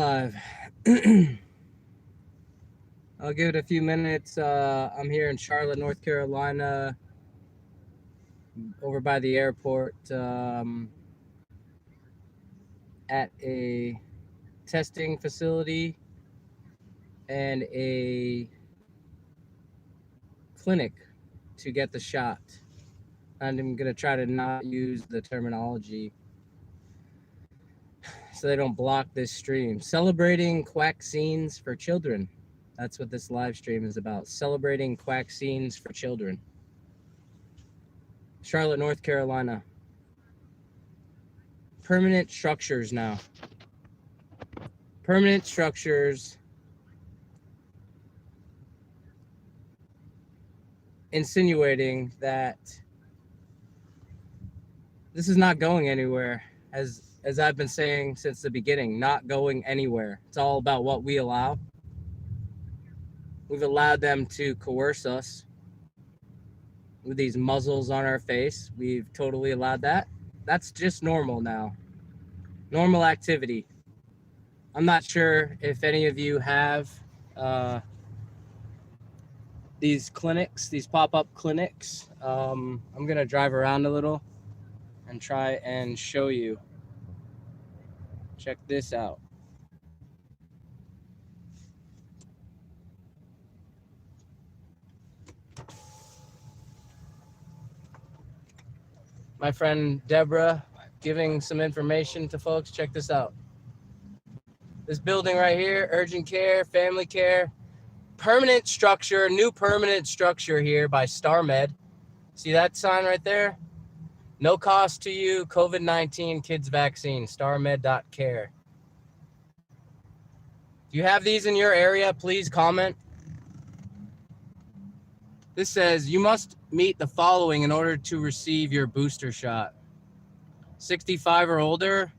live. I'll give it a few minutes. I'm here in Charlotte, North Carolina, over by the airport, at a testing facility and a clinic to get the shot. I'm going to try to not use the terminology so they don't block this stream. Celebrating quack-scenes for children. That's what this live stream is about. Celebrating quack-scenes for children. Charlotte, North Carolina. Permanent structures now. Permanent structures insinuating that this is not going anywhere, as I've been saying since the beginning, not going anywhere. It's all about what we allow. We've allowed them to coerce us with these muzzles on our face. We've totally allowed that. That's just normal now. Normal activity. I'm not sure if any of you have these clinics, these pop-up clinics. I'm going to drive around a little and try and show you. Check this out. My friend Deborah giving some information to folks. Check this out. This building right here, urgent care, family care, permanent structure, new permanent structure here by StarMed. See that sign right there? No cost to you, COVID-19 kids vaccine, starmed.care. Do you have these in your area? Please comment. This says you must meet the following in order to receive your booster shot. 65 or older,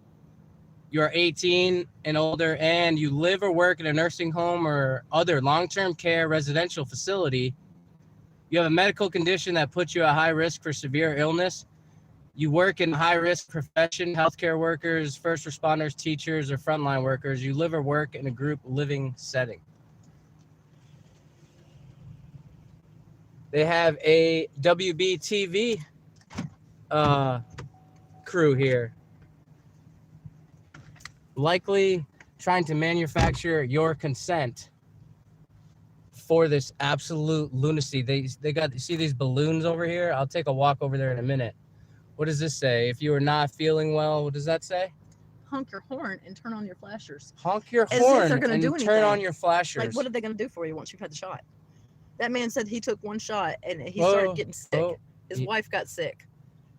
you're 18 and older, and you live or work in a nursing home or other long-term care residential facility. You have a medical condition that puts you at high risk for severe illness. You work in a high-risk profession, healthcare workers, first responders, teachers, or frontline workers. You live or work in a group living setting. They have a WBTV crew here, likely trying to manufacture your consent for this absolute lunacy. They got, see these balloons over here? I'll take a walk over there in a minute. What does this say? If you are not feeling well, what does that say? Honk your horn and turn on your flashers. Honk your horn and turn on your flashers. Like, what are they going to do for you once you've had the shot? That man said he took one shot and he started getting sick. His wife got sick.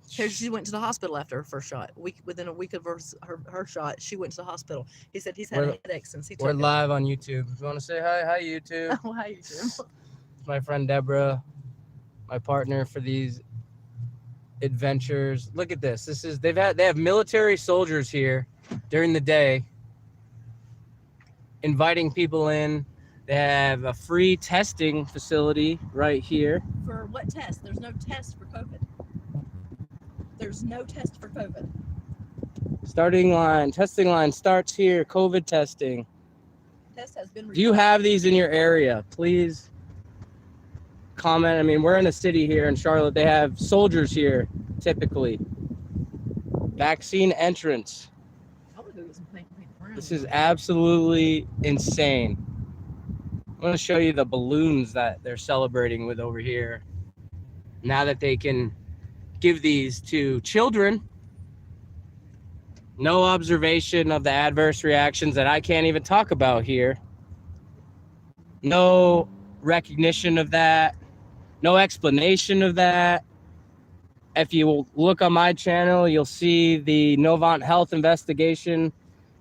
She went to the hospital after her first shot. Within a week of her shot, she went to the hospital. He said he's had a headache since he took it. We're live on YouTube. If you want to say hi, hi YouTube. Oh, hi YouTube. It's my friend Deborah, my partner for these adventures. Look at this. They have military soldiers here during the day, inviting people in. They have a free testing facility right here. For what test? There's no test for COVID. There's no test for COVID. Testing line starts here. COVID testing. Test has been. Do you have these in your area? Please comment. I mean, we're in a city here in Charlotte. They have soldiers here, typically. Vaccine entrance. This is absolutely insane. I'm going to show you the balloons that they're celebrating with over here. Now that they can give these to children. No observation of the adverse reactions that I can't even talk about here. No recognition of that. No explanation of that. If you look on my channel, you'll see the Novant Health investigation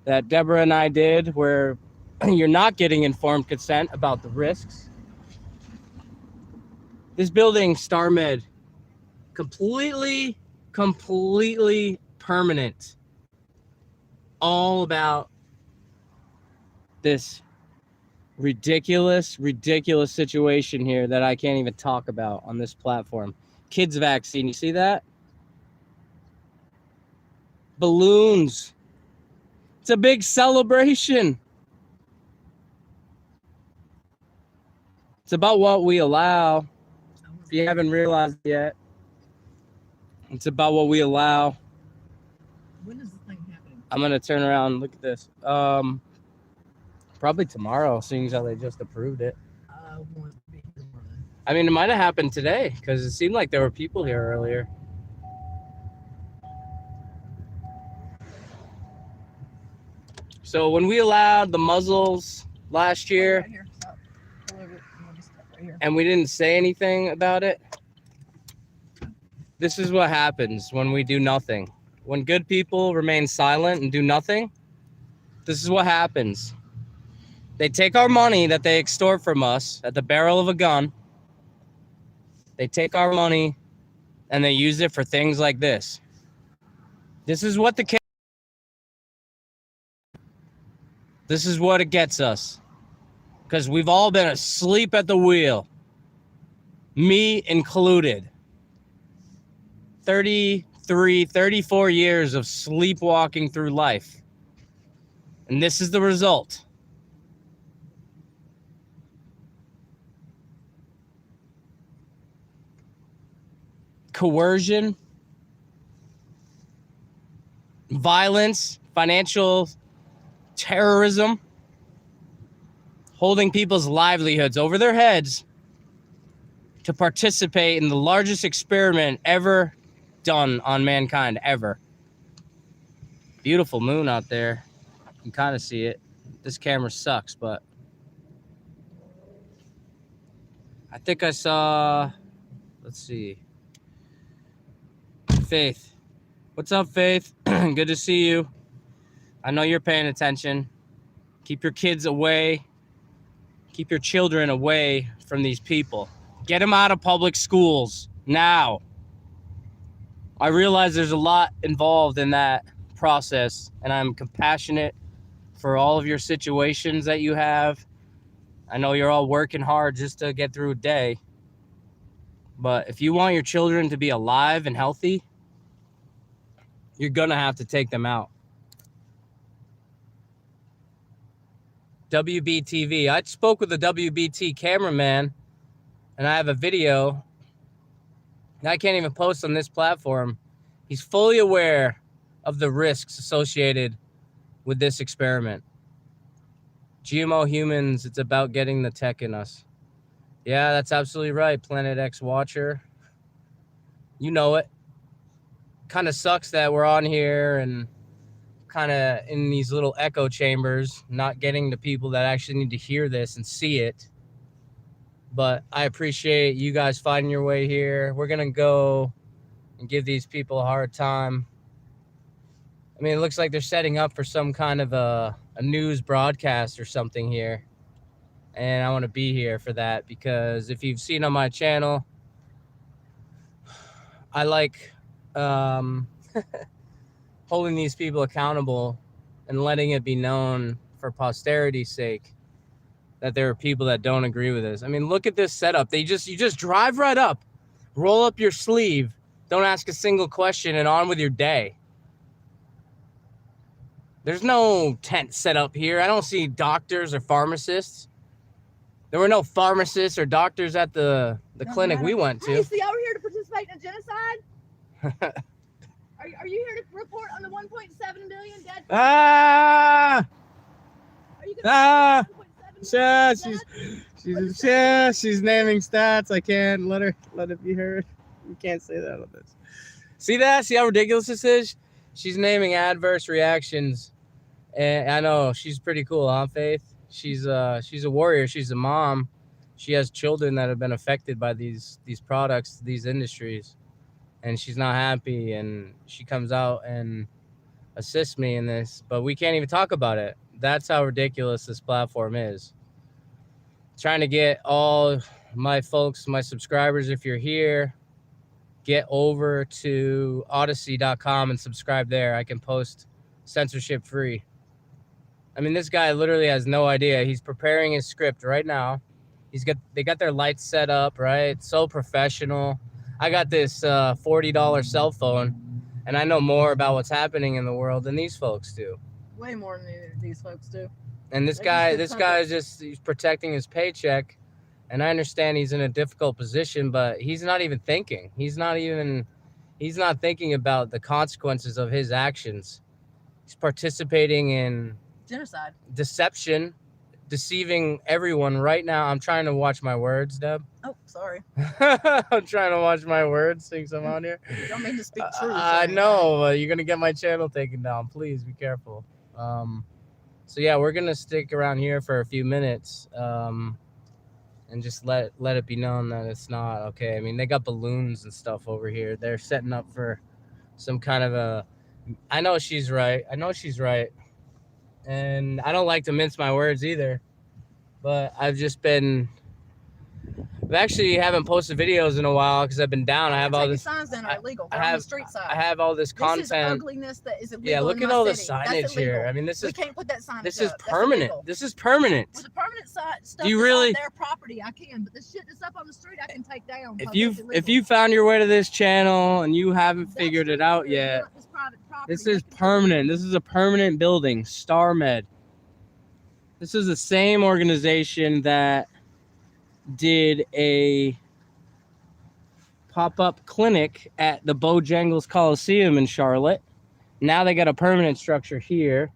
that Deborah and I did, where you're not getting informed consent about the risks. This building, StarMed, completely permanent. All about this ridiculous situation here that I can't even talk about on this platform. Kids vaccine, you see that? Balloons. It's a big celebration. It's about what we allow. If you haven't realized it yet, it's about what we allow. When is the thing happening? I'm gonna turn around and look at this. Probably tomorrow, seeing as how they just approved it. Won't be tomorrow. I mean, it might have happened today because it seemed like there were people here earlier. So when we allowed the muzzles last year, Right here. Stop. Right here. and we didn't say anything about it, this is what happens when we do nothing. When good people remain silent and do nothing, this is what happens. They take our money that they extort from us at the barrel of a gun. They take our money and they use it for things like this. This is what this is what it gets us. Because we've all been asleep at the wheel. Me included. 33, 34 years of sleepwalking through life. And this is the result. Coercion, violence, financial terrorism, holding people's livelihoods over their heads to participate in the largest experiment ever done on mankind, ever. Beautiful moon out there. You can kind of see it. This camera sucks, but I think I saw, let's see, Faith. What's up, Faith? Good to see you. I know you're paying attention. Keep your kids away. Keep your children away from these people. Get them out of public schools now. I realize there's a lot involved in that process, and I'm compassionate for all of your situations that you have. I know you're all working hard just to get through a day. But if you want your children to be alive and healthy, you're going to have to take them out. WBTV. I spoke with a WBT cameraman, and I have a video that I can't even post on this platform. He's fully aware of the risks associated with this experiment. GMO humans, it's about getting the tech in us. Yeah, that's absolutely right, Planet X Watcher. You know it. Kind of sucks that we're on here and kind of in these little echo chambers, not getting the people that actually need to hear this and see it. But I appreciate you guys finding your way here. We're going to go and give these people a hard time. I mean, it looks like they're setting up for some kind of a news broadcast or something here. And I want to be here for that because if you've seen on my channel, I like holding these people accountable and letting it be known for posterity's sake that there are people that don't agree with this. I mean, look at this setup. You just drive right up, roll up your sleeve, don't ask a single question, and on with your day. There's no tent set up here. I don't see doctors or pharmacists. There were no pharmacists or doctors at the clinic we went to. Hey, so y'all were here to participate in a genocide? Are you here to report on the 1.7 billion dead? Ah! Are you gonna Yeah, she's naming stats. I can't let it be heard. You can't say that on this. See that? See how ridiculous this is? She's naming adverse reactions. And I know she's pretty cool, huh, Faith? She's a warrior. She's a mom. She has children that have been affected by these products, these industries. And she's not happy, and she comes out and assists me in this, but we can't even talk about it. That's how ridiculous this platform is. Trying to get all my folks, my subscribers, if you're here, get over to odyssey.com and subscribe there. I can post censorship free. I mean, this guy literally has no idea. He's preparing his script right now. They got their lights set up, right? So professional. I got this $40 cell phone, and I know more about what's happening in the world than these folks do. Way more than these folks do. And this guy is just he's protecting his paycheck, And I understand he's in a difficult position, but he's not even thinking. He's not thinking about the consequences of his actions. He's participating in genocide, deception, deceiving everyone right now. I'm trying to watch my words, Deb. Oh, sorry. I'm trying to watch my words, since I'm on here. You don't mean to speak truth. I know. You're going to get my channel taken down. Please be careful. So, yeah, we're going to stick around here for a few minutes and just let it be known that it's not okay. I mean, they got balloons and stuff over here. They're setting up for some kind of a... I know she's right. And I don't like to mince my words either. But I've actually haven't posted videos in a while because I've been down. I have all this signs that are illegal. They're on the street side. I have all this content. This is ugliness that is illegal. Yeah, look at all the signage here. I mean, we can't put that signage. This is permanent. This is permanent. With the permanent stuff Do you really? On their property, I can, but the shit that's up on the street, I can take down. If you found your way to this channel and you haven't figured it out yet, this is permanent. This is a permanent building. StarMed. This is the same organization that did a pop-up clinic at the Bojangles Coliseum in Charlotte. Now they got a permanent structure here.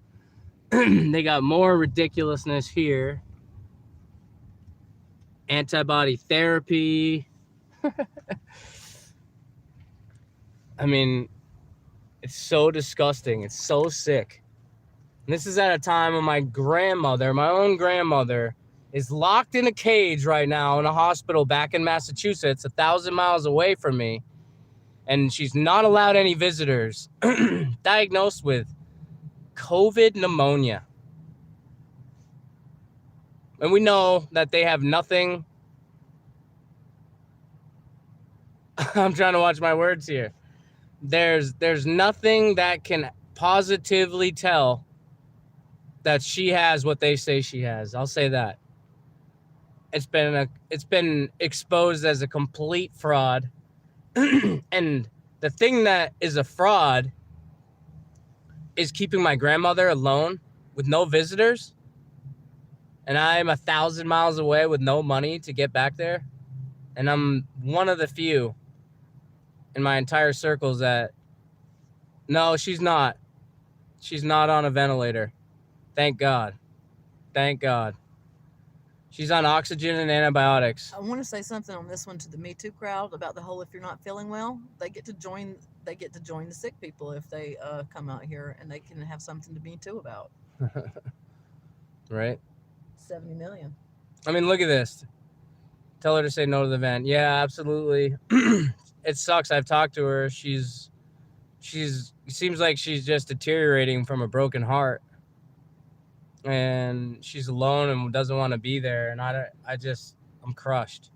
They got more ridiculousness here. Antibody therapy. I mean, it's so disgusting. It's so sick. And this is at a time when my own grandmother, is locked in a cage right now in a hospital back in Massachusetts, 1,000 miles away from me. And she's not allowed any visitors. Diagnosed with COVID pneumonia. And we know that they have nothing. I'm trying to watch my words here. There's nothing that can positively tell that she has what they say she has. I'll say that. It's been exposed as a complete fraud. And the thing that is a fraud is keeping my grandmother alone with no visitors. And I'm 1,000 miles away with no money to get back there. And I'm one of the few in my entire circles that... No, she's not. She's not on a ventilator. Thank God. Thank God. She's on oxygen and antibiotics. I want to say something on this one to the Me Too crowd about the whole, if you're not feeling well, they get to join the sick people if they come out here, and they can have something to Me Too about. Right? 70 million. I mean, look at this. Tell her to say no to the vent. Yeah, absolutely. It sucks. I've talked to her. It seems like she's just deteriorating from a broken heart. And she's alone and doesn't want to be there. And I'm crushed.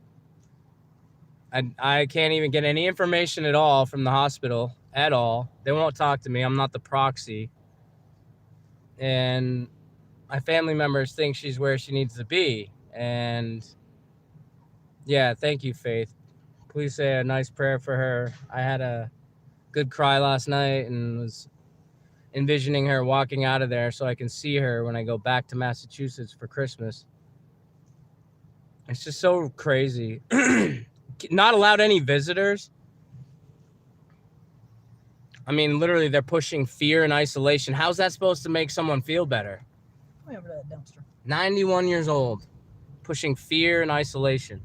I can't even get any information at all from the hospital at all. They won't talk to me. I'm not the proxy. And my family members think she's where she needs to be. And yeah, thank you, Faith. Please say a nice prayer for her. I had a good cry last night and was envisioning her walking out of there so I can see her when I go back to Massachusetts for Christmas. It's just so crazy. Not allowed any visitors. I mean, literally, they're pushing fear and isolation. How's that supposed to make someone feel better? Way over to that dumpster. 91 years old, pushing fear and isolation.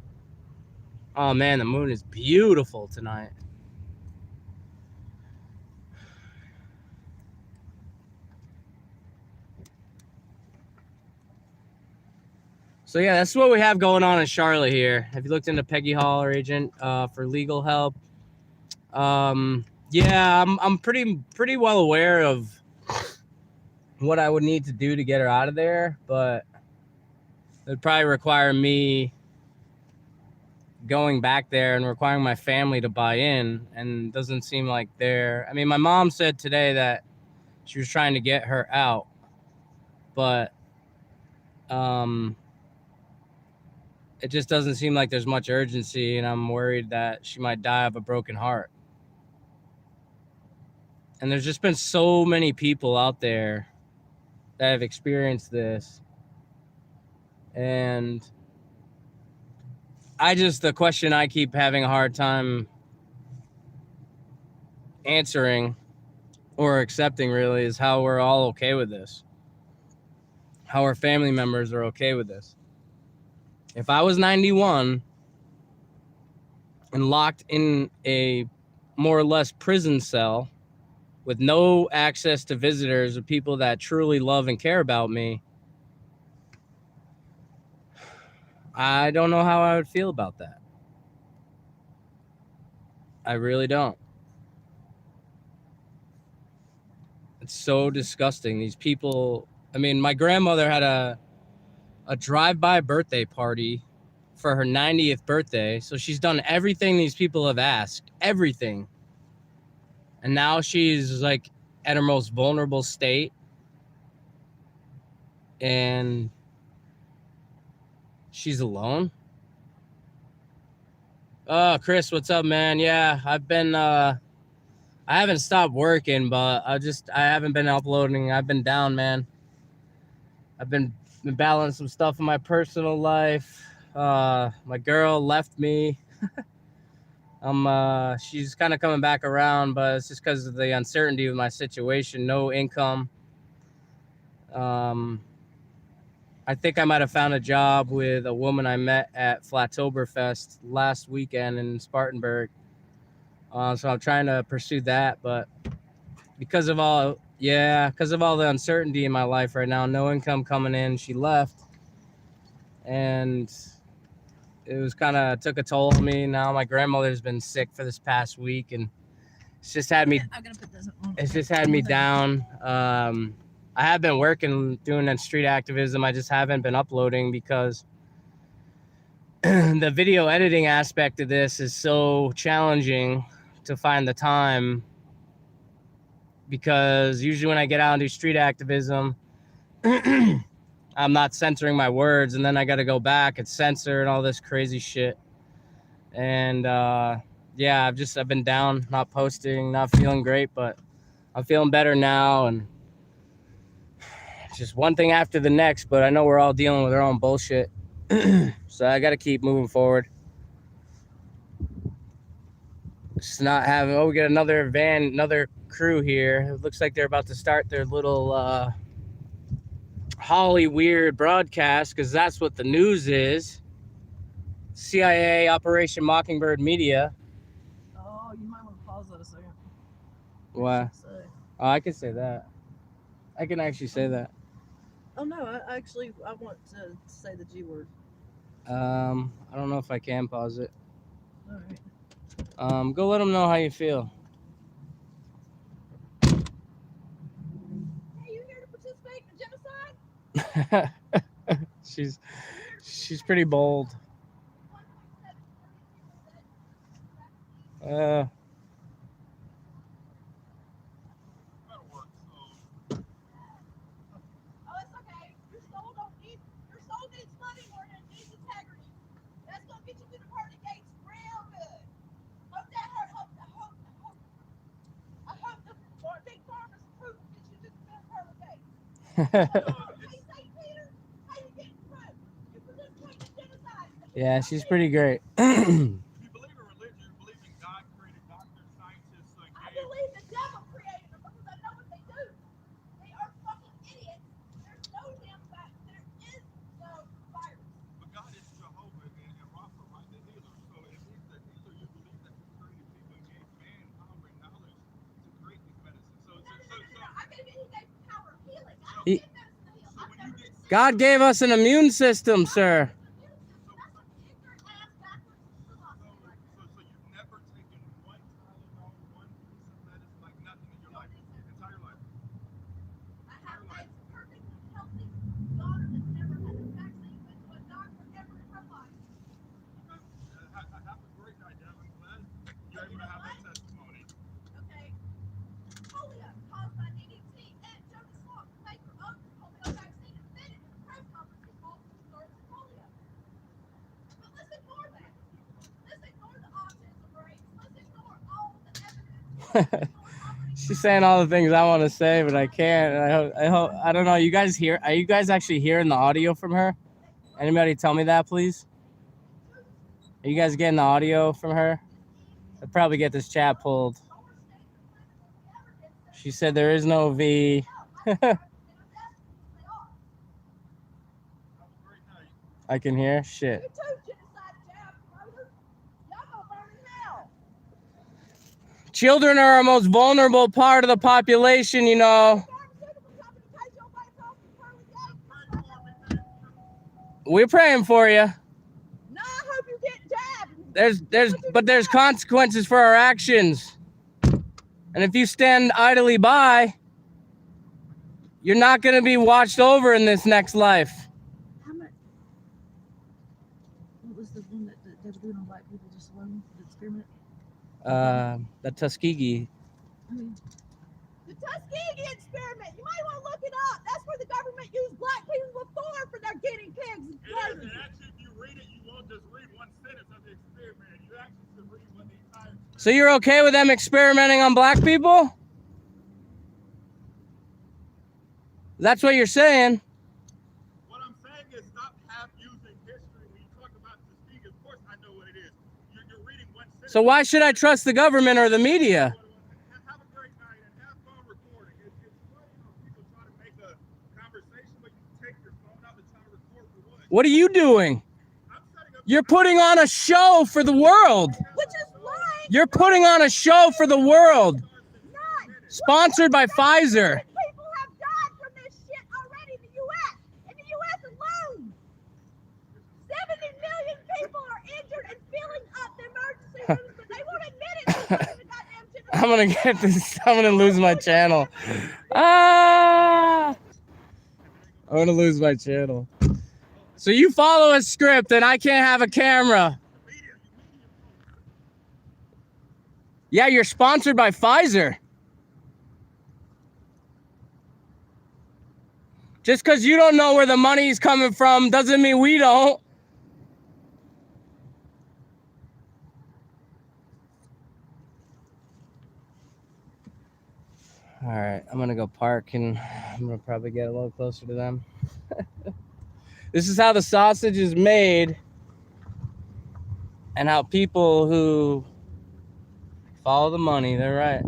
Oh, man, the moon is beautiful tonight. So yeah, that's what we have going on in Charlotte here. Have you looked into Peggy Hall, our agent, for legal help? Yeah, I'm pretty well aware of what I would need to do to get her out of there, but it would probably require me going back there and requiring my family to buy in, and it doesn't seem like they're... I mean, my mom said today that she was trying to get her out, but it just doesn't seem like there's much urgency, and I'm worried that she might die of a broken heart. And there's just been so many people out there that have experienced this. And the question I keep having a hard time answering or accepting really is how we're all okay with this. How our family members are okay with this. If I was 91 and locked in a more or less prison cell with no access to visitors or people that truly love and care about me, I don't know how I would feel about that. I really don't. It's so disgusting. These people, I mean, my grandmother had a drive-by birthday party for her 90th birthday. So she's done everything these people have asked, everything. And now she's like at her most vulnerable state. And she's alone. Oh, Chris, what's up, man? Yeah, I've been, I haven't stopped working, but I haven't been uploading. I've been down, man. I've been balancing some stuff in my personal life. My girl left me. She's kind of coming back around, but it's just because of the uncertainty of my situation. No income. I think I might have found a job with a woman I met at Flattoberfest last weekend in Spartanburg. So I'm trying to pursue that, but because of all the uncertainty in my life right now, no income coming in, she left, and it was kind of took a toll on me. Now my grandmother's been sick for this past week, and it's just had me. It's just had me down. I have been working doing that street activism. I just haven't been uploading because the video editing aspect of this is so challenging to find the time. Because usually when I get out and do street activism, I'm not censoring my words, and then I got to go back and censor and all this crazy shit. And yeah, I've been down, not posting, not feeling great, but I'm feeling better now, and just one thing after the next. But I know we're all dealing with our own bullshit, so I got to keep moving forward. Just not having. Oh, we got another van, another crew here. It looks like they're about to start their little Holly weird broadcast, because that's what the news is. CIA Operation Mockingbird Media. Oh, you might want to pause that a second. Why? Oh, I can say that. I can actually say that. Oh no, I want to say the G word. I don't know if I can pause it. All right. Go let them know how you feel. Hey, you here to participate in genocide? She's pretty bold. Yeah, she's pretty great. You believe in religion, you believe in God created doctors, scientists, like I believe the devil created them because I know what they do. They are fucking idiots. There's no damn fact. There is no virus. But God is Jehovah and Rapha, right? The healer. So if he's the healer, you believe that he created people and gave man power and knowledge to create these medicines. So I can he gave power of healing. I don't He- get medicine to heal. So when you get God gave us an immune system, sir. So you've never taken one Tylenol, one piece of medicine, like nothing in your life, entire life. I have a perfectly healthy daughter that's never had a vaccine, went to a doctor ever in her life. Have a great night, Dad. I'm glad you're able to have that testimony. Okay. Polio caused by DDT, and Jonas Salk, the maker of the polio vaccine, admitted in the press conference he multiple stories of polio. But let's ignore that. Let's ignore the autism rates. Let's ignore all the evidence. She's saying all the things I want to say, but I can't. I don't know. You guys hear? Are you guys actually hearing the audio from her? Anybody tell me that, please? Are you guys getting the audio from her? I'll probably get this chat pulled. She said there is no V. I can hear shit. Children are our most vulnerable part of the population, you know. We're praying for you. No, I hope you get jabbed. There's consequences for our actions. And if you stand idly by, you're not going to be watched over in this next life. How much? What was the one that they were doing on black people just alone? The experiment? The Tuskegee. The Tuskegee experiment. You might want to look it up. That's where the government used black people before for their guinea pigs. And actually, if you read it, you won't just read one sentence of the experiment. You actually should read what the entire. So you're okay with them experimenting on black people? That's what you're saying. What I'm saying is stop half using history when you talk about Tuskegee. Of course, I know what it is. You're reading one sentence. So why should I trust the government or the media? Have a great night and have fun recording. It's funny, people try to make a conversation, but you take your phone out and try to record for what? What are you doing? I'm setting up. You're putting on a show for the world. Which is right. You're putting on a show for the world. Not. Sponsored by Pfizer. People have died from this shit already in the U.S. In the U.S. alone, 70 million people are injured and filling up the emergency rooms, but they won't admit it. Because the goddamn general- I'm gonna get this. I'm gonna lose my channel. Ah! I'm gonna lose my channel. So you follow a script and I can't have a camera. Yeah, you're sponsored by Pfizer. Just because you don't know where the money's coming from doesn't mean we don't. All right, I'm gonna go park and I'm gonna probably get a little closer to them. This is how the sausage is made and how people who follow the money, they're right.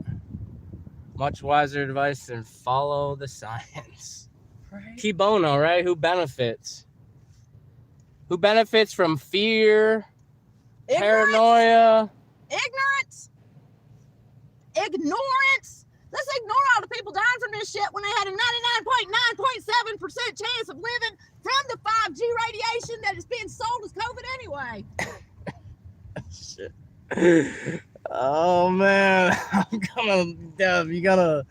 Much wiser advice than follow the science. Right. Key bono, right? Who benefits? Who benefits from fear, paranoia? Ignorance. Let's ignore all the people dying from this shit when they had a 99.9.7% chance of living from the 5G radiation that is being sold as COVID anyway. Shit. Oh man, you gotta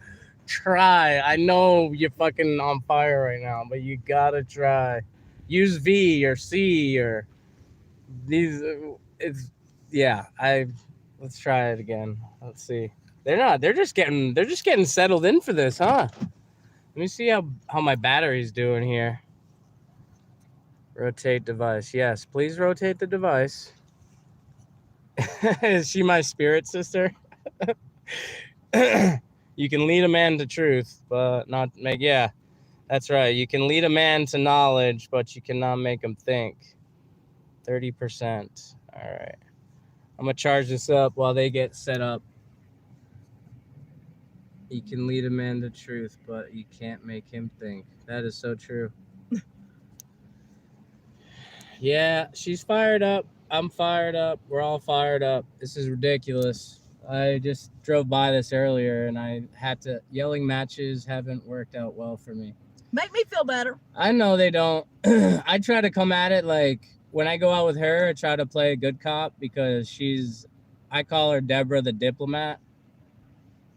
try. I know you're fucking on fire right now, but you gotta try. Use V or C or these. Let's try it again. Let's see. They're just getting settled in for this, huh? Let me see how my battery's doing here. Rotate device. Yes, please rotate the device. Is she my spirit sister? You can lead a man to truth, but not make. Yeah, that's right. You can lead a man to knowledge, but you cannot make him think. 30%. All right. I'm going to charge this up while they get set up. You can lead a man to truth, but you can't make him think. That is so true. Yeah, she's fired up. I'm fired up. We're all fired up. This is ridiculous. I just drove by this earlier and I had to. Yelling matches haven't worked out well for me. Make me feel better. I know they don't. I try to come at it like when I go out with her, I try to play a good cop because I call her Deborah the diplomat.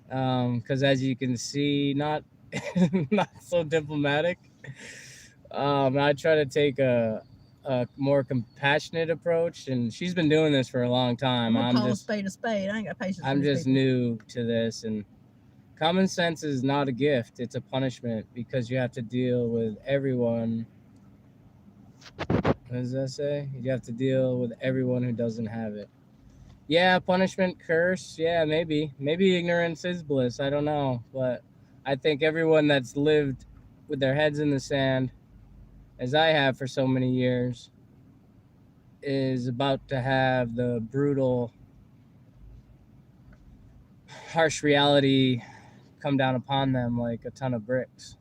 Because as you can see, not so diplomatic. I try to take a more compassionate approach, and she's been doing this for a long time. I'm call a spade a spade. I ain't got patience. I'm just new to this, and common sense is not a gift; it's a punishment because you have to deal with everyone. What does that say? You have to deal with everyone who doesn't have it. Yeah, punishment, curse. Yeah, maybe ignorance is bliss. I don't know, but I think everyone that's lived with their heads in the sand, as I have for so many years, is about to have the brutal, harsh reality come down upon them like a ton of bricks.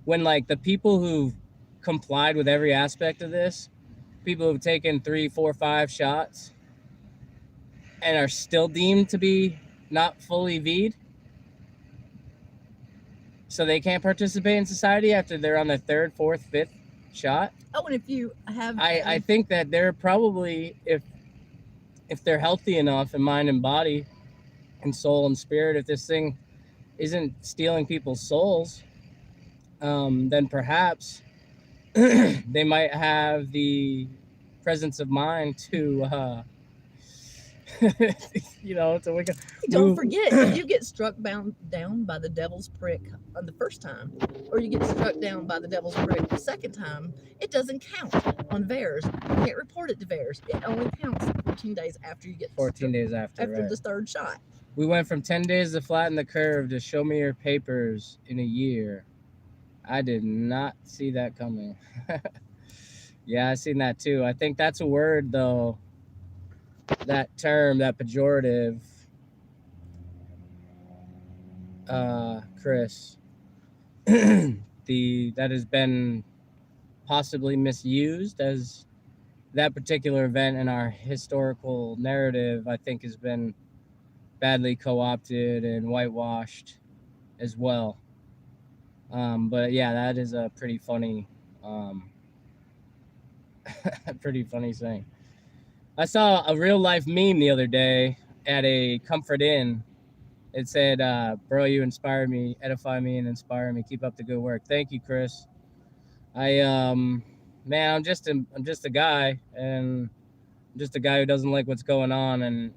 When like the people who've complied with every aspect of this, people who've taken 3, 4, 5 shots and are still deemed to be not fully V'd, so they can't participate in society after they're on their 3rd, 4th, 5th shot. Oh, and if you have, I think that they're probably, if they're healthy enough in mind and body and soul and spirit, if this thing isn't stealing people's souls, then perhaps they might have the presence of mind to to wake up. Don't forget, if you get struck down by the devil's prick on the first time, or you get struck down by the devil's prick the second time, it doesn't count on VAERS. You can't report it to VAERS. It only counts 14 days after you get 14 days after right. the 3rd shot. We went from 10 days to flatten the curve to show me your papers in a year. I did not see that coming. Yeah, I seen that too. I think that's a word though. That term, that pejorative, Chris, that has been possibly misused as that particular event in our historical narrative, I think has been badly co-opted and whitewashed as well. But yeah, that is a pretty funny, pretty funny thing. I saw a real life meme the other day at a Comfort Inn. It said, bro, you inspire me, edify me, and inspire me. Keep up the good work. Thank you, Chris. Man, I'm just a guy, and I'm just a guy who doesn't like what's going on, and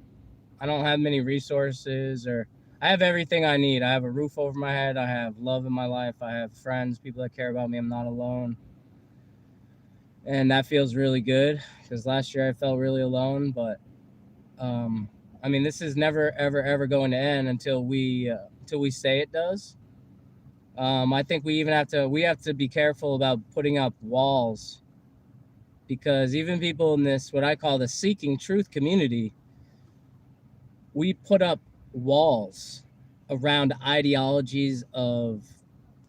I don't have many resources, or I have everything I need. I have a roof over my head. I have love in my life. I have friends, people that care about me. I'm not alone. And that feels really good because last year I felt really alone. But I mean, this is never, ever, ever going to end until we say it does. I think we have to be careful about putting up walls, because even people in this, what I call the seeking truth community, we put up walls around ideologies of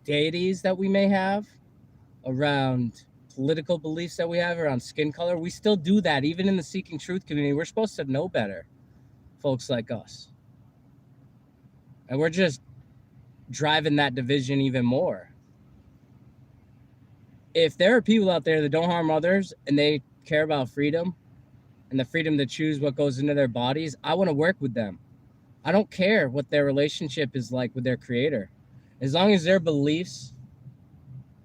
deities that we may have, around political beliefs that we have, around skin color. We still do that even in the seeking truth community. We're supposed to know better, folks like us, and we're just driving that division even more. If there are people out there that don't harm others and they care about freedom and the freedom to choose what goes into their bodies, I want to work with them. I don't care what their relationship is like with their creator, as long as their beliefs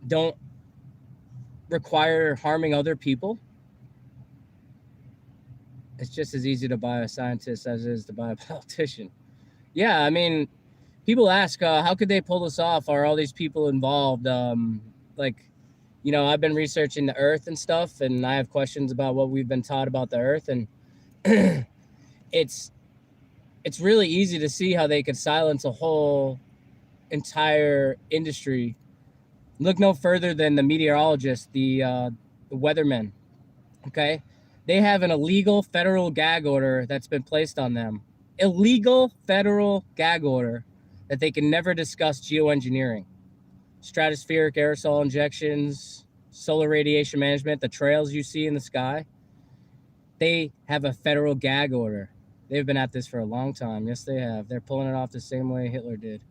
don't require harming other people. It's just as easy to buy a scientist as it is to buy a politician. Yeah, I mean, people ask, how could they pull this off? Are all these people involved? I've been researching the Earth and stuff, and I have questions about what we've been taught about the Earth, and it's really easy to see how they could silence a whole entire industry. Look no further than the meteorologists, the weathermen. Okay, they have an illegal federal gag order that's been placed on them. Illegal federal gag order that they can never discuss geoengineering, stratospheric aerosol injections, solar radiation management, the trails you see in the sky. They have a federal gag order. They've been at this for a long time. Yes, they have. They're pulling it off the same way Hitler did.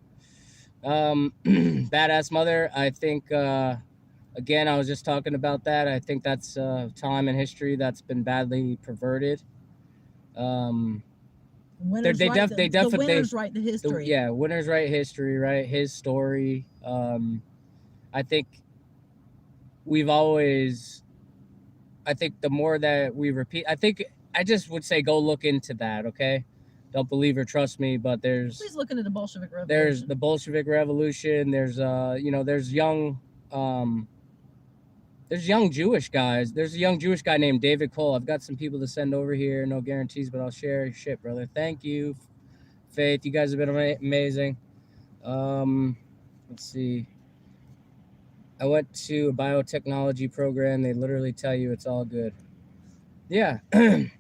Badass Mother, I think, again, I was just talking about that. I think that's a time in history that's been badly perverted. Winners write the history. Winners write history, right? His story. I think the more that we repeat, I just would say go look into that, okay? Don't believe or trust me, but please look into the Bolshevik Revolution. There's the Bolshevik Revolution. There's there's young Jewish guys. There's a young Jewish guy named David Cole. I've got some people to send over here. No guarantees, but I'll share your shit, brother. Thank you, Faith. You guys have been amazing. Let's see. I went to a biotechnology program. They literally tell you it's all good. Yeah. Come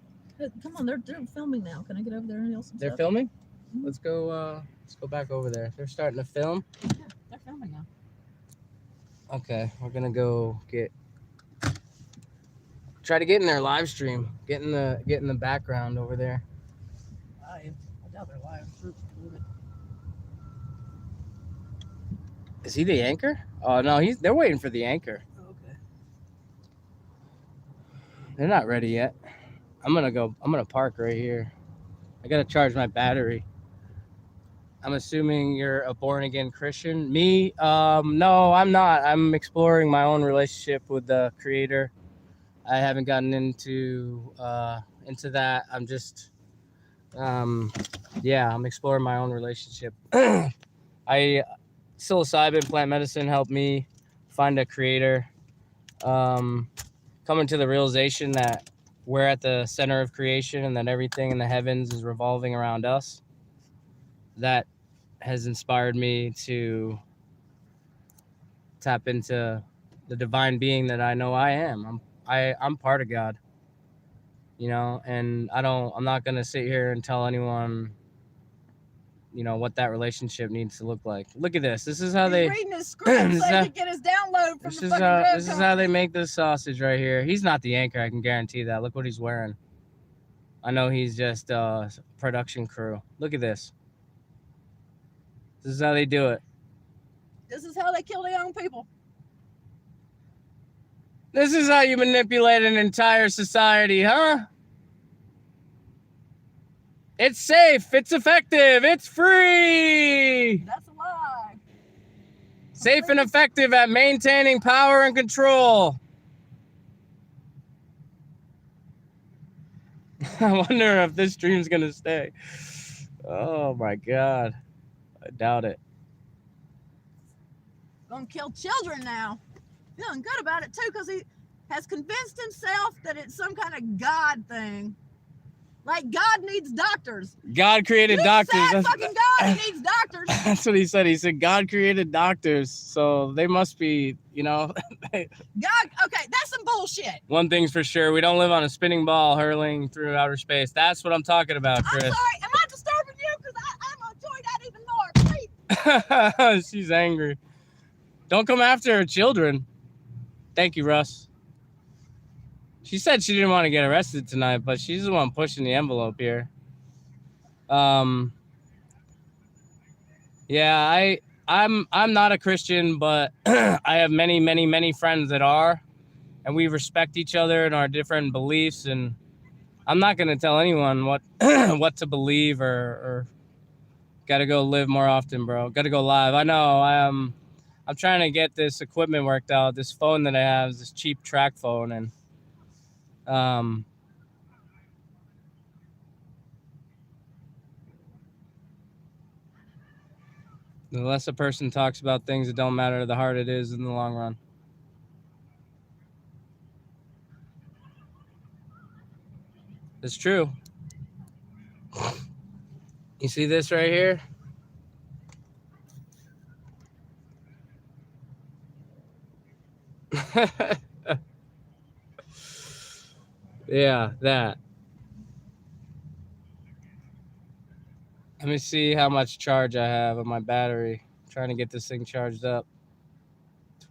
on, they're filming now. Can I get over there and yell some They're stuff? filming? Mhm. Let's go back over there. They're starting to film. Yeah, they're filming now. Okay, we're gonna go try to get in their live stream. Get in the background over there. I doubt they're live. Is he the anchor? Oh no, they're waiting for the anchor. Okay. They're not ready yet. I'm gonna park right here. I gotta charge my battery. I'm assuming you're a born again Christian. Me, no, I'm not. I'm exploring my own relationship with the Creator. I haven't gotten into that. I'm just, yeah, I'm exploring my own relationship. Psilocybin plant medicine helped me find a Creator. Coming to the realization that we're at the center of creation and that everything in the heavens is revolving around us. That has inspired me to tap into the divine being that I know I am. I'm part of God, and I'm not going to sit here and tell anyone, what that relationship needs to look like. Look at this. This is how He's reading his script so he can get his download from the fucking drug This is how they make this sausage right here. He's not the anchor, I can guarantee that. Look what he's wearing. I know he's just production crew. Look at this. This is how they do it. This is how they kill the young people. This is how you manipulate an entire society, huh? It's safe. It's effective. It's free. That's a lie. Safe and effective at maintaining power and control. I wonder if this stream's going to stay. Oh, my God. I doubt it. Gonna kill children now. Feeling good about it, too, because he has convinced himself that it's some kind of God thing. Like God needs doctors. God created doctors. Sad fucking God, he needs doctors. That's what he said. He said God created doctors, so they must be, God, okay, that's some bullshit. One thing's for sure, we don't live on a spinning ball hurling through outer space. That's what I'm talking about, Chris. I'm sorry, am I disturbing you? Because I'm gonna enjoy that even more. Please. She's angry. Don't come after her children. Thank you, Russ. She said she didn't want to get arrested tonight, but she's the one pushing the envelope here. Yeah, I'm not a Christian, but I have many friends that are, and we respect each other and our different beliefs. And I'm not gonna tell anyone what what to believe or gotta go live more often, bro. Gotta go live. I know. I'm trying to get this equipment worked out. This phone that I have is this cheap track phone, and the less a person talks about things that don't matter, the harder it is in the long run. It's true. You see this right here? Yeah, that. Let me see how much charge I have on my battery. I'm trying to get this thing charged up.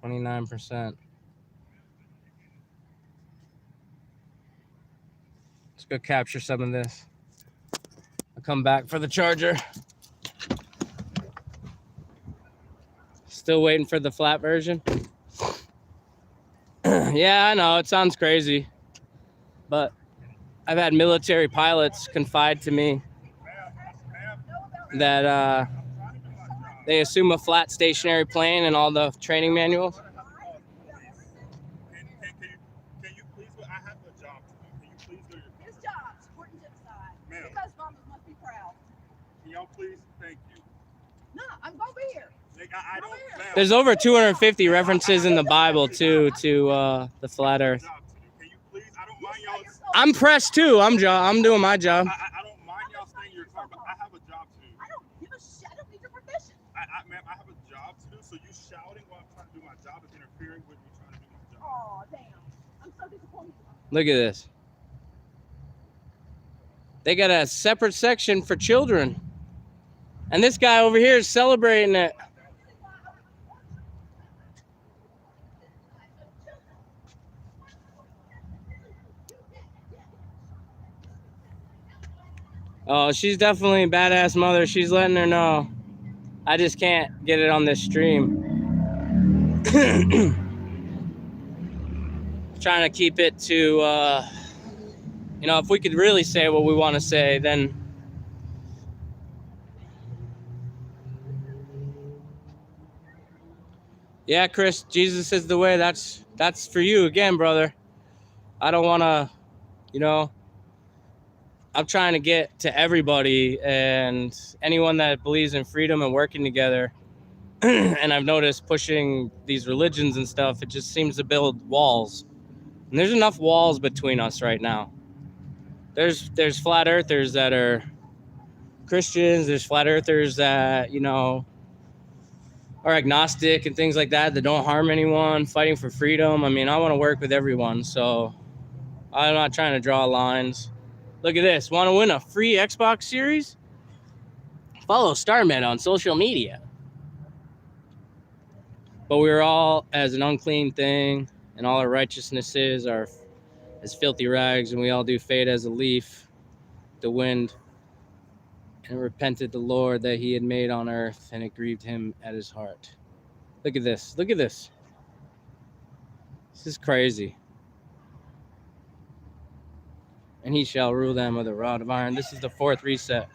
29%. Let's go capture some of this. I'll come back for the charger. Still waiting for the flat version. Yeah, I know, it sounds crazy. But I've had military pilots confide to me that they assume a flat stationary plane in all the training manuals. Can you please go? I have a job to do. Can you please go? His job, supporting genocide. Ma'am. Because mamas must be proud. Can y'all please? Thank you. No, I'm gonna be here. Like, I don't. Ma'am. There's over 250 references in the Bible too to the flat Earth. Can you please? I don't mind y'all. I'm pressed too. I'm doing my job. I don't mind y'all staying in your car, but I have a job to do. I don't give a shit. I don't need your permission. Ma'am, I have a job to do. So you shouting while I'm trying to do my job is interfering Look at this. They got a separate section for children. And this guy over here is celebrating it. Oh, she's definitely a badass mother. She's letting her know. I just can't get it on this stream. Trying to keep it to, if we could really say what we want to say, then. Yeah, Chris, Jesus is the way. That's for you again, brother. I don't want to, I'm trying to get to everybody and anyone that believes in freedom and working together. And I've noticed pushing these religions and stuff, it just seems to build walls. And there's enough walls between us right now. There's flat earthers that are Christians. There's flat earthers that, are agnostic and things like that don't harm anyone, fighting for freedom. I mean, I want to work with everyone, so I'm not trying to draw lines. Look at this. Want to win a free Xbox Series? Follow StarMed on social media. But we're all as an unclean thing, and all our righteousnesses are as filthy rags, and we all do fade as a leaf, the wind. And repented the Lord that he had made on earth, and it grieved him at his heart. Look at this. Look at this. This is crazy. And he shall rule them with a rod of iron. This is the fourth reset.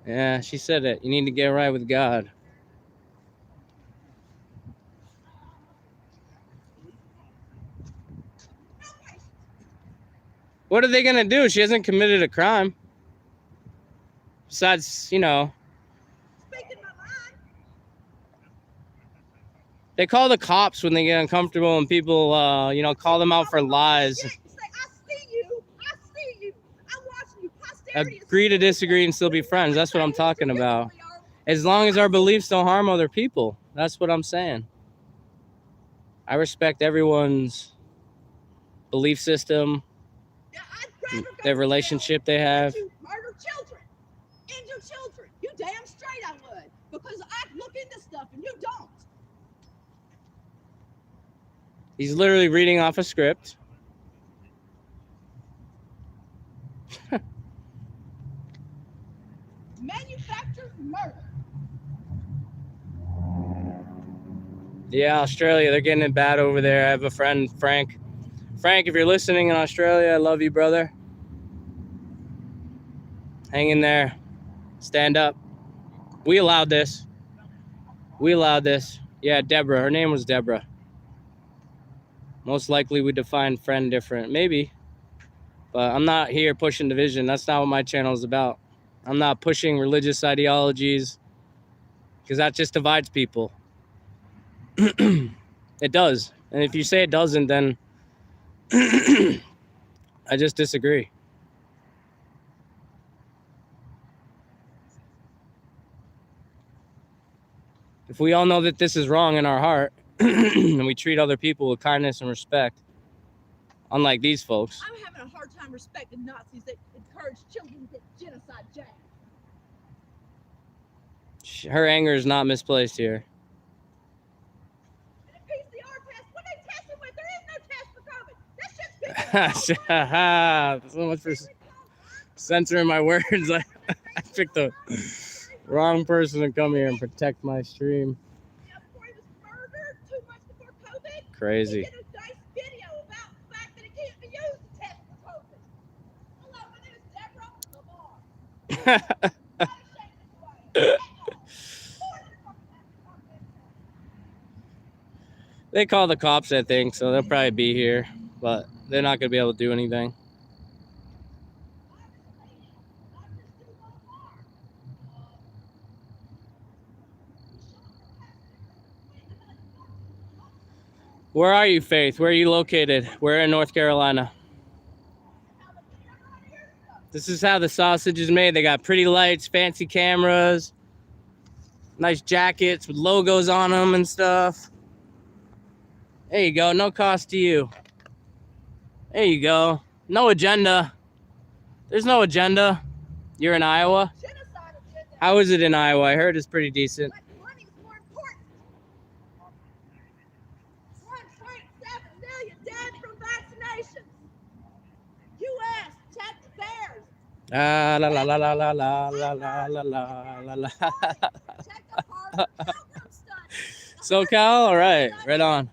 Yeah, she said it. You need to get right with God. What are they going to do? She hasn't committed a crime. Besides, they call the cops when they get uncomfortable and people, call them out for lies. Agree to disagree and still be friends. That's what I'm talking about. As long as our beliefs don't harm other people. That's what I'm saying. I respect everyone's belief system, their relationship they have. Murder children. Injure children. You damn straight I would. Because I look into stuff and you don't. He's literally reading off a script. Manufactured murder. Yeah, Australia, they're getting it bad over there. I have a friend, Frank. Frank, if you're listening in Australia, I love you, brother. Hang in there. Stand up. We allowed this. Yeah, Deborah. Her name was Deborah. Most likely we define friend different. Maybe. But I'm not here pushing division. That's not what my channel is about. I'm not pushing religious ideologies because that just divides people. It does. And if you say it doesn't, then I just disagree. If we all know that this is wrong in our heart and we treat other people with kindness and respect, unlike these folks. I'm having a hard time respecting Nazis that encourage children to get genocide jabbed. Her anger is not misplaced here. And a PCR test, what they testing with? There is no test for COVID. That shit's So much for censoring my words. I picked the wrong person to come here and protect my stream. Before he was murdered 2 months before COVID, Crazy. he did a nice video about the fact that it can't be used to test for COVID. Hello, my name is Deborah Lamar. They call the cops, I think, so they'll probably be here, but they're not going to be able to do anything. Where are you, Faith? Where are you located? Where in North Carolina? This is how the sausage is made. They got pretty lights, fancy cameras, nice jackets with logos on them and stuff. There you go. No cost to you. There you go. No agenda. There's no agenda. You're in Iowa? Genocide agenda. How is it in Iowa? I heard it's pretty decent. But money is more important. 1.7 million dead from vaccinations. U.S. check the bears. Ah, la la la la la la la la la la la. Check the Harvard Pilgrim study. SoCal? All right. Right on.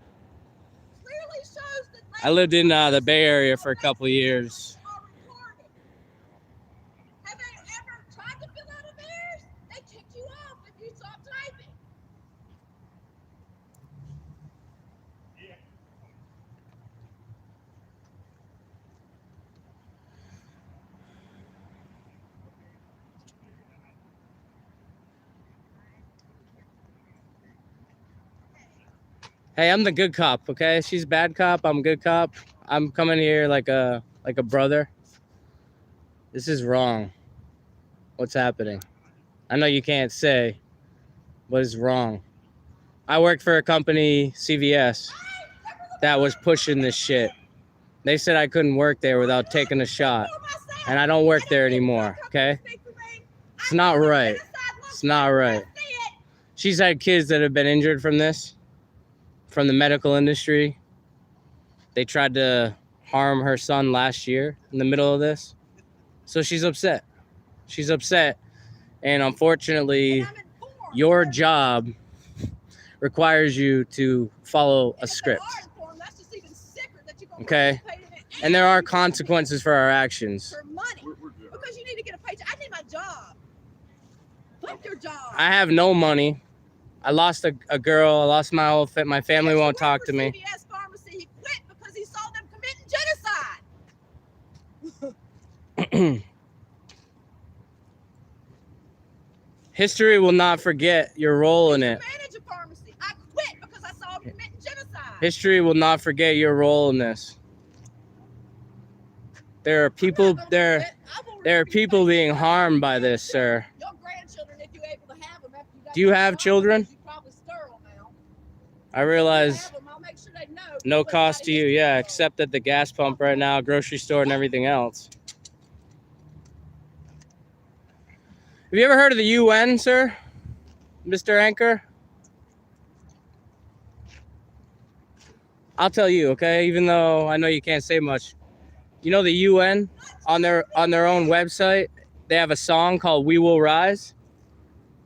Clearly shows that I lived in the Bay Area for a couple of years. are recorded. Have they ever tried to fill out a theirs? They kicked you off if you stopped typing. Hey, I'm the good cop, okay? She's bad cop, I'm good cop. I'm coming here like a brother. This is wrong. What's happening? I know you can't say, but it's wrong. I worked for a company, CVS, that was pushing this shit. They said I couldn't work there without taking a shot. And I don't work there anymore, okay? It's not right. It's not right. She's had kids that have been injured from this, from the medical industry. They tried to harm her son last year in the middle of this. So she's upset. She's upset. And unfortunately, your job requires you to follow a script. Okay? And there are consequences for our actions. For money. Because you need to get a paycheck. I need my job. Fuck your job. I have no money. I lost a girl. I lost my whole my family won't talk to me. CVS pharmacy, he quit because he saw them committing genocide. History will not forget your role in it. Manage a pharmacy. I quit because I saw him committing genocide. History will not forget your role in this. There are people being harmed by this, sir. Your grandchildren, if you're able to have them after you got Do you have your children? you're probably sterile now. I realize Have them, I'll make sure they know. no cost to you, yeah, except at the gas pump right now, grocery store, and everything else. Have you ever heard of the UN, sir? Mr. Anchor? I'll tell you, okay? Even though I know you can't say much. You know the UN, on their own website, they have a song called We Will Rise.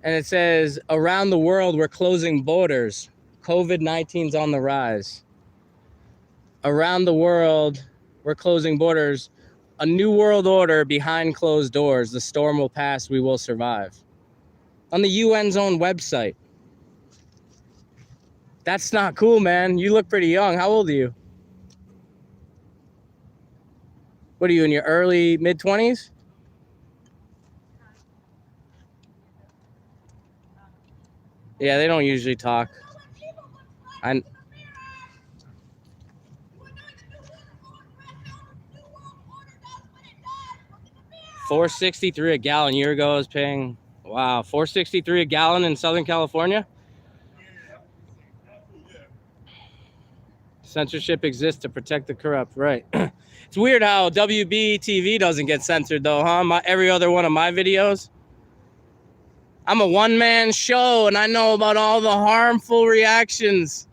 And it says, around the world, we're closing borders. COVID-19's on the rise. Around the world, we're closing borders. A new world order behind closed doors. The storm will pass, we will survive. On the UN's own website. That's not cool, man. You look pretty young. How old are you? What are you, in your early, mid-20s? Yeah, they don't usually talk. 463 a gallon. A year ago I was paying, wow, 463 a gallon in Southern California. Censorship exists to protect the corrupt, right? It's weird how WB TV doesn't get censored though, huh? Every other one of my videos. I'm a one-man show and I know about all the harmful reactions.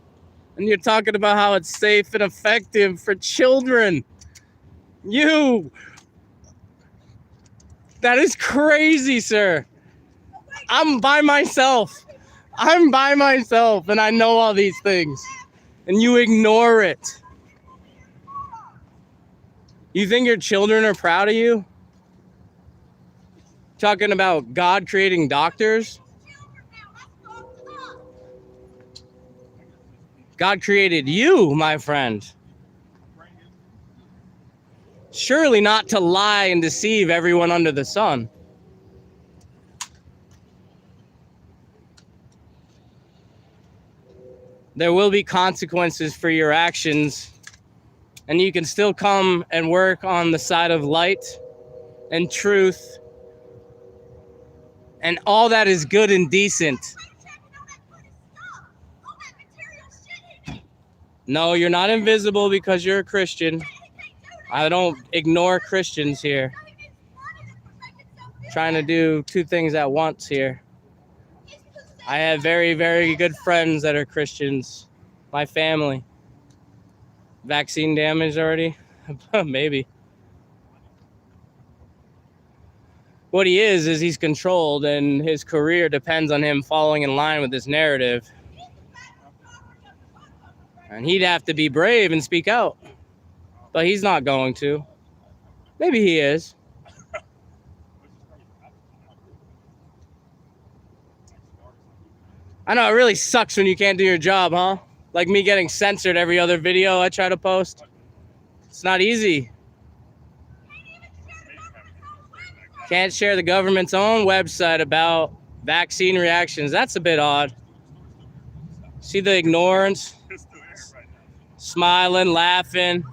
And you're talking about how it's safe and effective for children. That is crazy, sir. I'm by myself. And I know all these things. And you ignore it. You think your children are proud of you? Talking about God creating doctors? God created you, my friend. Surely not to lie and deceive everyone under the sun. There will be consequences for your actions, and you can still come and work on the side of light and truth and all that is good and decent. No, you're not invisible because you're a Christian. I don't ignore Christians here. Trying to do two things at once here. I have very, very good friends that are Christians. My family. Vaccine damage already? Maybe. What he is he's controlled, and his career depends on him following in line with this narrative. And he'd have to be brave and speak out. But he's not going to. Maybe he is. I know, it really sucks when you can't do your job, huh? Like me getting censored every other video I try to post. It's not easy. Can't share the government's own website about vaccine reactions. That's a bit odd. See the ignorance? Smiling, laughing.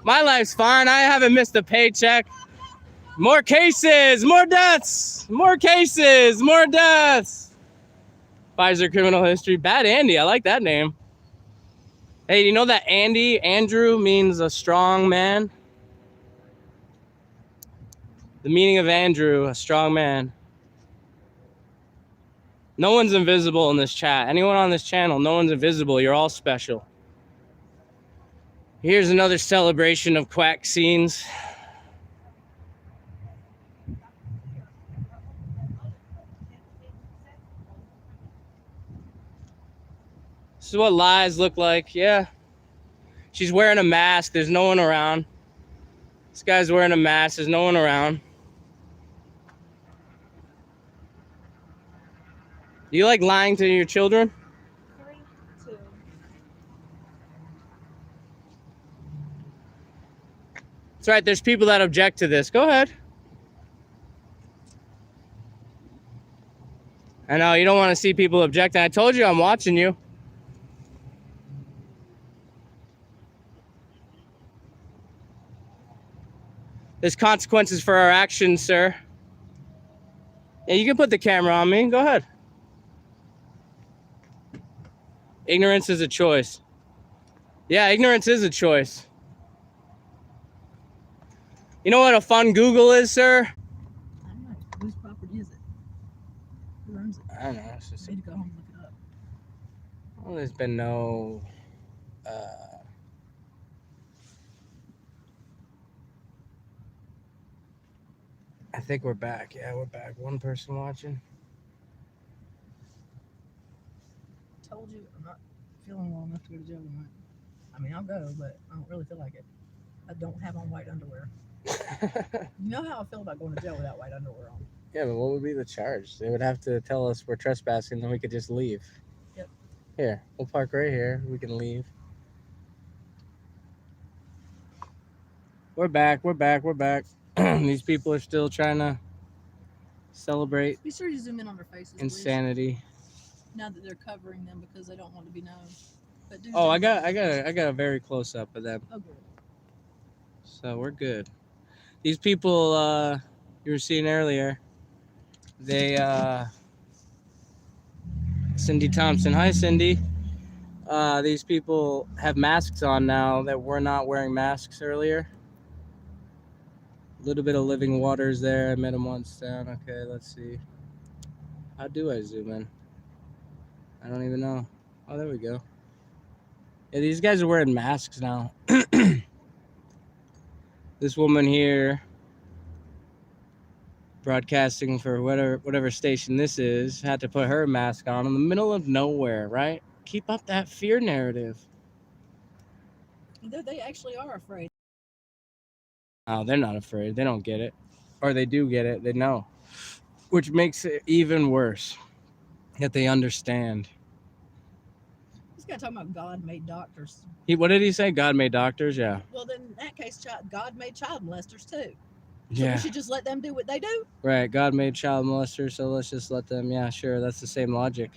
My life's fine. I haven't missed a paycheck. More cases, more deaths, more cases, more deaths. Pfizer criminal history. Bad Andy. I like that name. Hey, you know that Andrew means a strong man? The meaning of Andrew, a strong man. No one's invisible in this chat. Anyone on this channel, no one's invisible. You're all special. Here's another celebration of quack scenes. This is what lies look like. Yeah. She's wearing a mask. There's no one around. This guy's wearing a mask. There's no one around. Do you like lying to your children? 3, 2. That's right. There's people that object to this. Go ahead. I know you don't want to see people objecting. I told you I'm watching you. There's consequences for our actions, sir. Yeah, you can put the camera on me. Go ahead. Ignorance is a choice. Yeah, ignorance is a choice. You know what a fun Google is, sir? I don't know. Whose property is it? Who owns it? I don't know. It's just, I need to go home and look it up. well, there's been no... I think we're back. Yeah, we're back. One person watching. Told you I'm not feeling well enough to go to jail tonight. I mean, I'll go, but I don't really feel like it. I don't have on white underwear. You know how I feel about going to jail without white underwear on. Yeah, but what would be the charge? They would have to tell us we're trespassing, then we could just leave. Yep. Here, we'll park right here. We can leave. We're back. We're back. We're back. These people are still trying to celebrate Be sure you zoom in on their faces, insanity. please. Now that they're covering them because they don't want to be known. But do Oh, I zoom in. got a very close up of them. Oh, good. So we're good. These people you were seeing earlier, they Cindy Thompson. Hi, Cindy. These people have masks on now that were not wearing masks earlier. A little bit of living waters there. I met him once down. Okay, let's see. How do I zoom in? I don't even know. Oh, there we go. Yeah, these guys are wearing masks now. This woman here, broadcasting for whatever station this is, had to put her mask on in the middle of nowhere, right? Keep up that fear narrative. They actually are afraid. Oh, they're not afraid. They don't get it. Or they do get it. They know. Which makes it even worse. Yet they understand. This guy talking about God made doctors. What did he say? God made doctors? Yeah. Well, then in that case, God made child molesters too. So Yeah. we should just let them do what they do? Right. God made child molesters, so let's just let them. Yeah, sure. That's the same logic.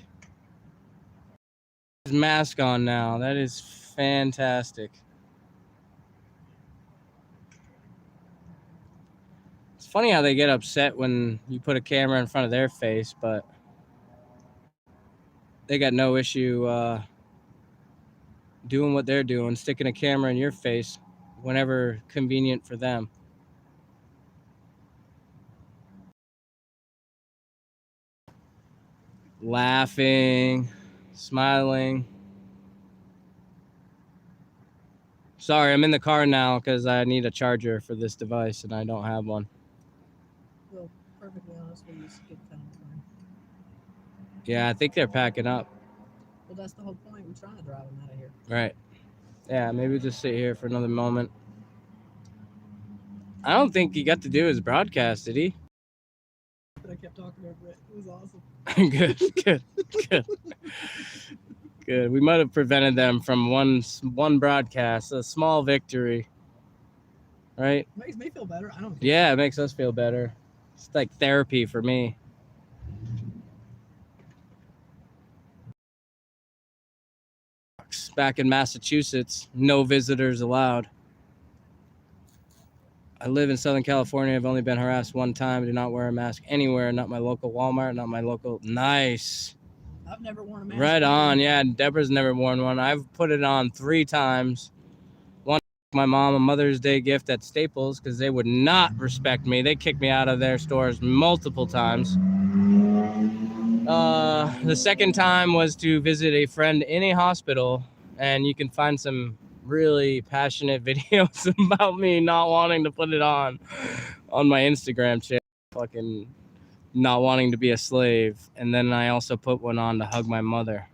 His mask on now. That is fantastic. It's funny how they get upset when you put a camera in front of their face, but they got no issue doing what they're doing, sticking a camera in your face whenever convenient for them. Laughing, smiling. Sorry, I'm in the car now because I need a charger for this device and I don't have one. Well, perfectly honest with you, it's a good time. Yeah, I think they're packing up. Well, that's the whole point. We're trying to drive them out of here. Right. Yeah, maybe we'll just sit here for another moment. I don't think he got to do his broadcast, did he? But I kept talking over it. It was awesome. Good. We might have prevented them from one broadcast, a small victory. Right? Makes me feel better. I don't care. Yeah, it makes us feel better. It's like therapy for me. Back in Massachusetts, no visitors allowed. I live in Southern California. I've only been harassed one time. I do not wear a mask anywhere. Not my local Walmart. Not my local. Nice. I've never worn a mask. Right on. Yeah, Deborah's never worn one. I've put it on 3 times. One, my mom a Mother's Day gift at Staples because they would not respect me. They kicked me out of their stores multiple times. The second time was to visit a friend in a hospital, and you can find some really passionate videos about me not wanting to put it on my Instagram channel, fucking not wanting to be a slave. And then I also put one on to hug my mother,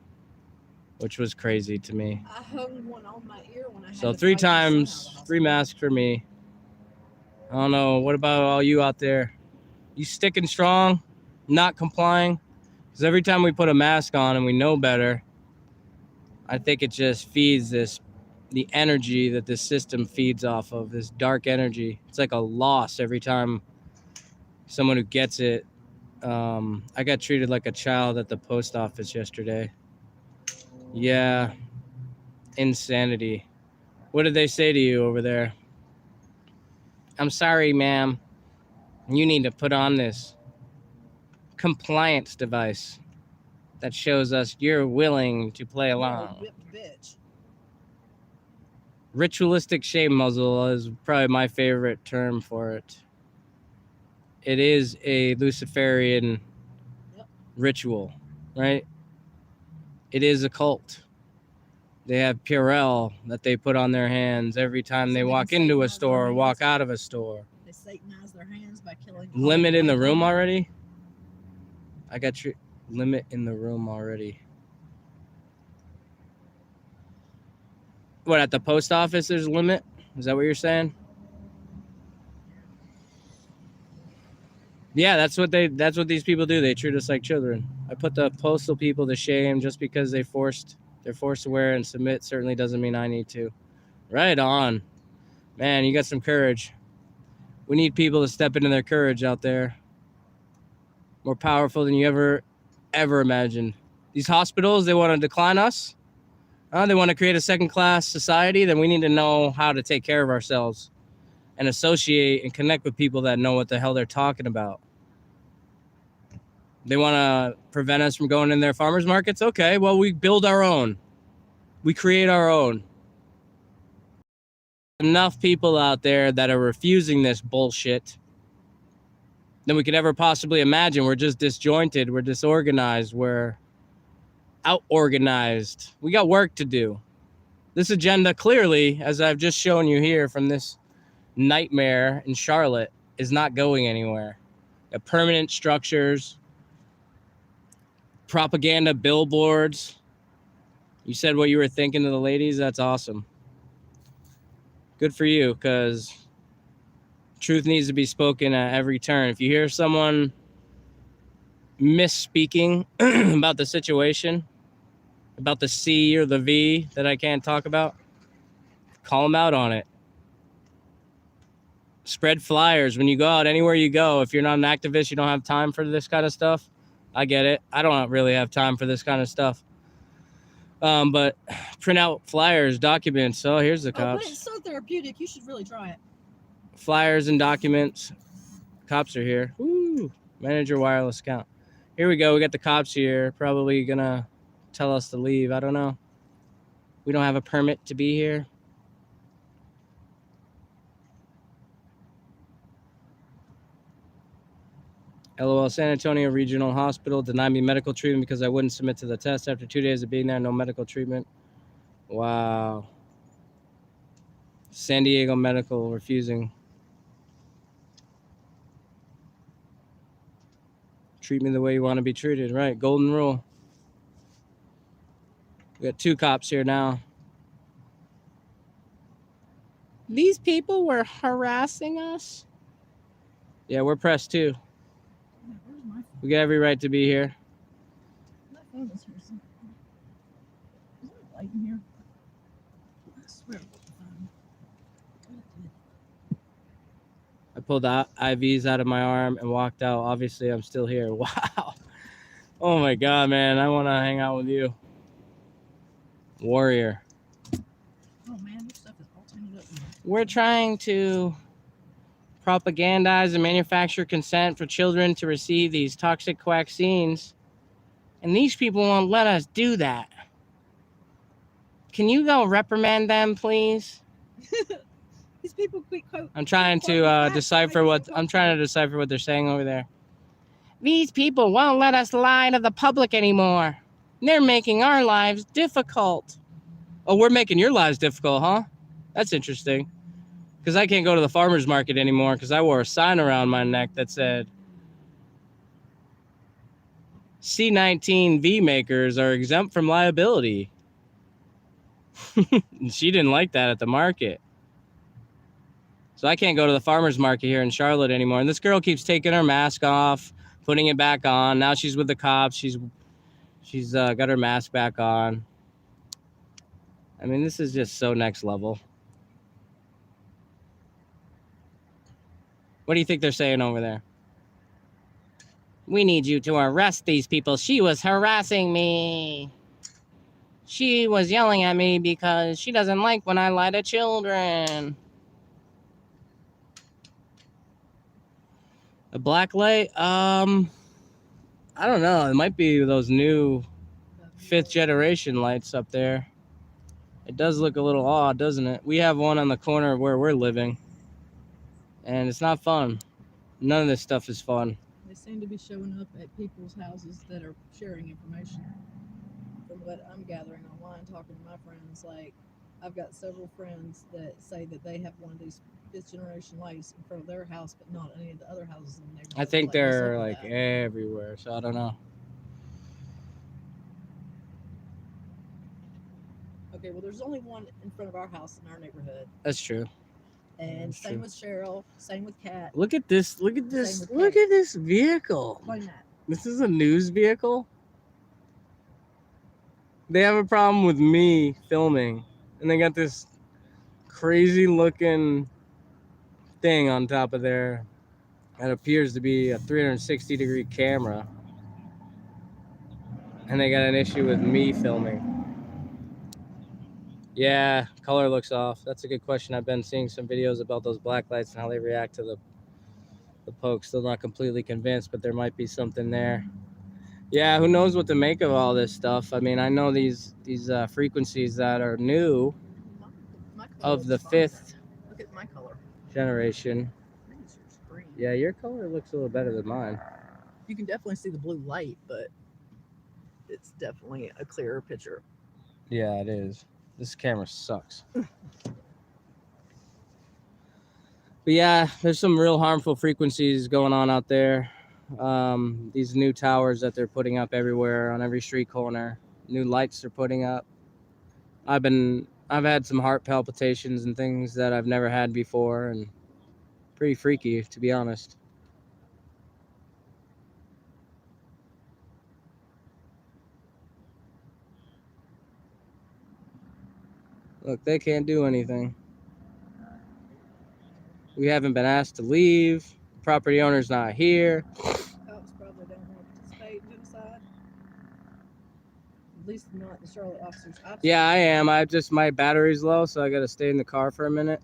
which was crazy to me. I hung one on my ear when I had So to 3 fight my son out of the times, hospital. 3 masks for me. I don't know. What about all you out there? You sticking strong, not complying? Because every time we put a mask on and we know better, I think it just feeds the energy that this system feeds off of, this dark energy. It's like a loss every time someone who gets it. I got treated like a child at the post office yesterday. Yeah, insanity. What did they say to you over there? I'm sorry, ma'am. You need to put on this compliance device that shows us you're willing to play You're a along. whipped bitch. Ritualistic shame muzzle is probably my favorite term for it. It is a Luciferian ritual, right? It is a cult. They have Purell that they put on their hands every time So they they walk can into a satanize their store or walk hands? out of a store. They satanize their hands by killing. Limit in the room already. already? I got your limit in the room already. What, at the post office there's a limit? Is that what you're saying? Yeah, that's what these people do. They treat us like children. I put the postal people to shame just because they're forced to wear and submit certainly doesn't mean I need to. Right on. Man, you got some courage. We need people to step into their courage out there. More powerful than you ever imagined. These hospitals, they want to decline us. They want to create a second-class society. Then we need to know how to take care of ourselves and associate and connect with people that know what the hell they're talking about. They want to prevent us from going in their farmers markets. Okay, well, we build our own. We create our own. Enough people out there that are refusing this bullshit than we could ever possibly imagine. We're just disjointed. We're disorganized. We're out-organized. We got work to do. This agenda clearly, as I've just shown you here from this nightmare in Charlotte, is not going anywhere. Permanent structures, propaganda billboards. You said what you were thinking to the ladies. That's awesome. Good for you, because truth needs to be spoken at every turn. If you hear someone misspeaking about the situation, about the C or the V that I can't talk about, call them out on it. Spread flyers when you go out, anywhere you go. If you're not an activist, you don't have time for this kind of stuff. I get it. I don't really have time for this kind of stuff. But print out flyers, documents. Oh, here's the Oh, but cops. it's so therapeutic. You should really try it. Flyers and documents. Cops are here. Woo! Manage your wireless account. Here we go. We got the cops here. Probably gonna tell us to leave. I don't know. We don't have a permit to be here. LOL. San Antonio Regional Hospital denied me medical treatment because I wouldn't submit to the test. After 2 days of being there, no medical treatment. Wow. San Diego Medical refusing. Treat me the way you want to be treated. Right. Golden rule. We got 2 cops here now. These people were harassing us. Yeah, we're pressed too. Yeah, where's my phone? We got every right to be here. My phone is here somewhere. Is there a light in here? I swear it was the phone. I pulled out IVs out of my arm and walked out. Obviously, I'm still here. Wow. Oh my God, man. I want to hang out with you. Warrior. Oh man, this stuff is all tangled up. We're trying to propagandize and manufacture consent for children to receive these toxic vaccines. And these people won't let us do that. Can you go reprimand them, please? These people quit quote. I'm trying to decipher what they're saying over there. These people won't let us lie to the public anymore. They're making our lives difficult. Oh, we're making your lives difficult, huh? That's interesting. Because I can't go to the farmer's market anymore because I wore a sign around my neck that said C19V makers are exempt from liability. She didn't like that at the market. So I can't go to the farmer's market here in Charlotte anymore. And this girl keeps taking her mask off, putting it back on. Now she's with the cops. She's got her mask back on. I mean, this is just so next level. What do you think they're saying over there? We need you to arrest these people. She was harassing me. She was yelling at me because she doesn't like when I lie to children. A black light? I don't know. It might be those new 5th generation lights up there. It does look a little odd, doesn't it? We have one on the corner of where we're living. And it's not fun. None of this stuff is fun. They seem to be showing up at people's houses that are sharing information. From what I'm gathering online, talking to my friends, like I've got several friends that say that they have one of these 5th generation lights in front of their house, but not any of the other houses in the neighborhood. I think Like, what's up they're with like that? everywhere, so I don't know. Okay, well, there's only one in front of our house in our neighborhood, That's true. and That's same true. with Cheryl, same with Kat. Look at this. Look at this. with Look Kat. at this vehicle. Explain that. This is a news vehicle. They have a problem with me filming, and they got this crazy looking thing on top of there that appears to be a 360-degree camera, and they got an issue with me filming. Yeah, color looks off. That's a good question. I've been seeing some videos about those black lights and how they react to the poke. Still not completely convinced, but there might be something there. Yeah, who knows what to make of all this stuff? I mean, I know these frequencies that are new My color of the looks fine. 5th Look at my color. generation. I think it's yours green. Yeah, your color looks a little better than mine. You can definitely see the blue light, but it's definitely a clearer picture. Yeah, it is. This camera sucks. But yeah, there's some real harmful frequencies going on out there. These new towers that they're putting up everywhere on every street corner. New lights they're putting up. I've had some heart palpitations and things that I've never had before, and pretty freaky, to be honest. Look, they can't do anything. We haven't been asked to leave. The property owner's not here. Cops probably don't want to participate in genocide. At least not the Charlotte officers. Yeah, I am. My battery's low, so I got to stay in the car for a minute.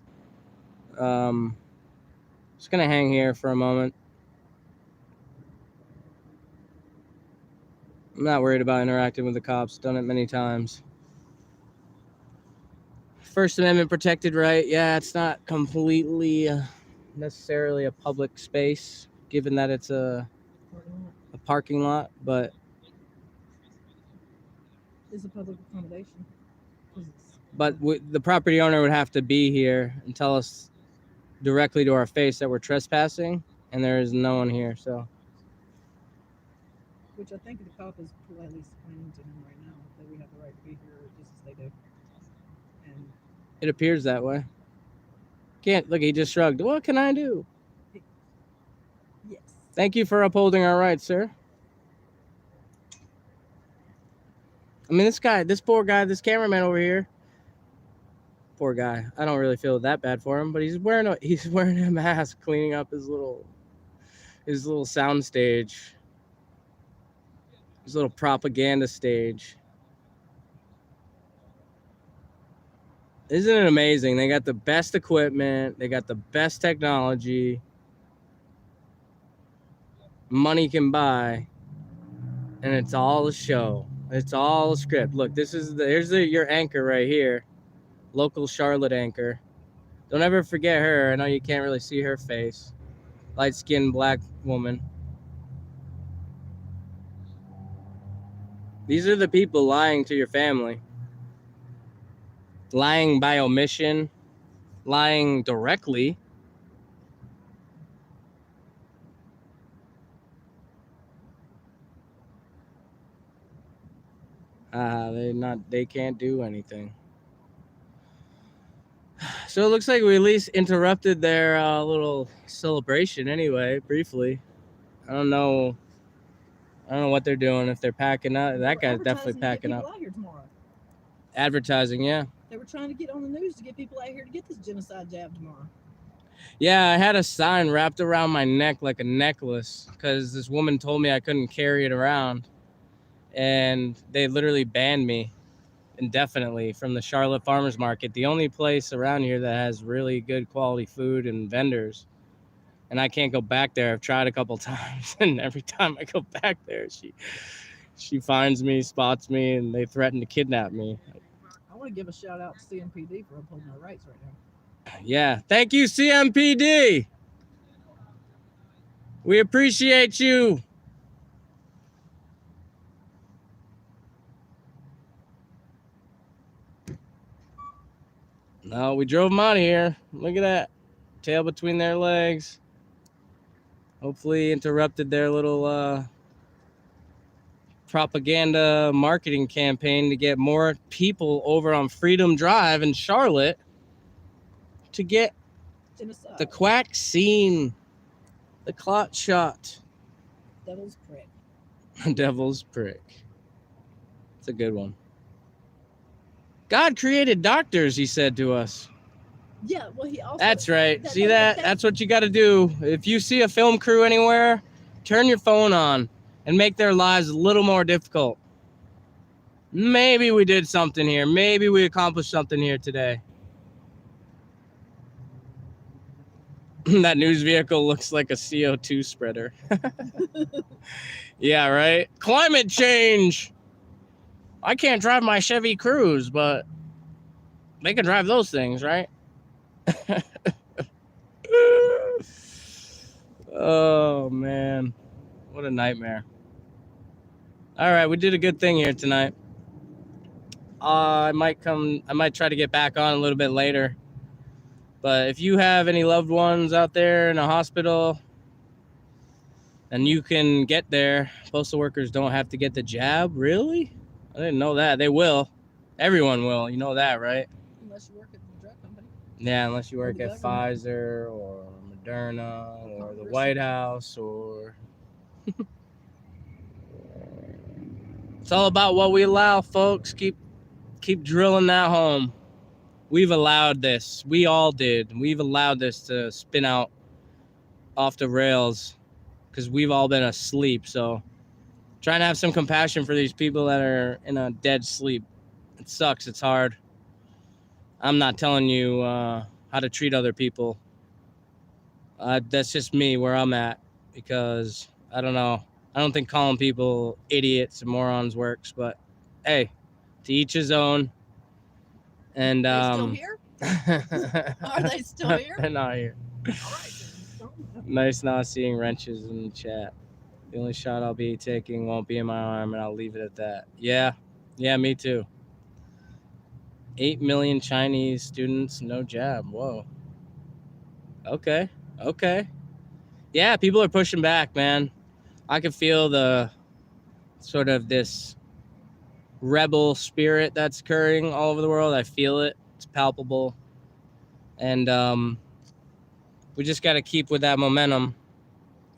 Just gonna hang here for a moment. I'm not worried about interacting with the cops. Done it many times. First Amendment protected right. Yeah, it's not completely necessarily a public space, given that it's a parking lot, but It's a public accommodation. The property owner would have to be here and tell us directly to our face that we're trespassing, and there is no one here. So, which I think the cop is politely explaining to him right now that we have the right to be here just as they do. And it appears that way. Can't look. He just shrugged. What can I do? Yes. Thank you for upholding our rights, sir. I mean, this poor guy, this cameraman over here. Poor guy. I don't really feel that bad for him, but he's wearing a mask, cleaning up his little sound stage, his little propaganda stage. Isn't it amazing? They got the best equipment, they got the best technology money can buy, and it's all a show. It's all a script. Look, here's your anchor right here, local Charlotte anchor. Don't ever forget her. I know you can't really see her face. Light-skinned black woman. These are the people lying to your family. Lying by omission. Lying directly. They can't do anything. So it looks like we at least interrupted their little celebration anyway, briefly. I don't know what they're doing, if they're packing up. That guy's definitely packing up. Out here tomorrow. Advertising, yeah. They were trying to get on the news to get people out here to get this genocide jab tomorrow. Yeah, I had a sign wrapped around my neck like a necklace because this woman told me I couldn't carry it around. And they literally banned me indefinitely from the Charlotte Farmers Market, the only place around here that has really good quality food and vendors. And I can't go back there. I've tried a couple times, and every time I go back there, she finds me, spots me, and they threaten to kidnap me. I want to give a shout out to CMPD for upholding our rights right now. Yeah, thank you, CMPD. We appreciate you. No, we drove them out of here. Look at that. Tail between their legs. Hopefully interrupted their little propaganda marketing campaign to get more people over on Freedom Drive in Charlotte to get genocide. The quack scene. The Clot shot. Devil's prick. Devil's prick. It's a good one. God created doctors, he said to us. Yeah, well, he also... That's right. See that? That's what you got to do. If you see a film crew anywhere, turn your phone on and make their lives a little more difficult. Maybe we did something here. Maybe we accomplished something here today. That news vehicle looks like a CO2 spreader. Yeah, right? Climate change. I can't drive my Chevy Cruze, but they can drive those things, right? Oh, man. What a nightmare. All right, we did a good thing here tonight. I might try to get back on a little bit later. But if you have any loved ones out there in a hospital and you can get there, postal workers don't have to get the jab. Really? I didn't know that. They will. Everyone will. You know that, right? Unless you work at the drug company. Yeah, unless you work at Pfizer or Moderna or the White House or... It's all about what we allow, folks. Keep drilling that home. We've allowed this. We all did. We've allowed this to spin out off the rails because we've all been asleep. So trying to have some compassion for these people that are in a dead sleep. It sucks. It's hard. I'm not telling you how to treat other people. That's just me where I'm at because I don't know. I don't think calling people idiots and morons works, but hey, to each his own. And They still here? Are they still here? They're not here. All right. Then. Nice not seeing wrenches in the chat. The only shot I'll be taking won't be in my arm, and I'll leave it at that. Yeah, me too. 8 million Chinese students, no jab. Whoa. Okay. Yeah, people are pushing back, man. I can feel the sort of this rebel spirit that's occurring all over the world. I feel it. It's palpable. And we just got to keep with that momentum.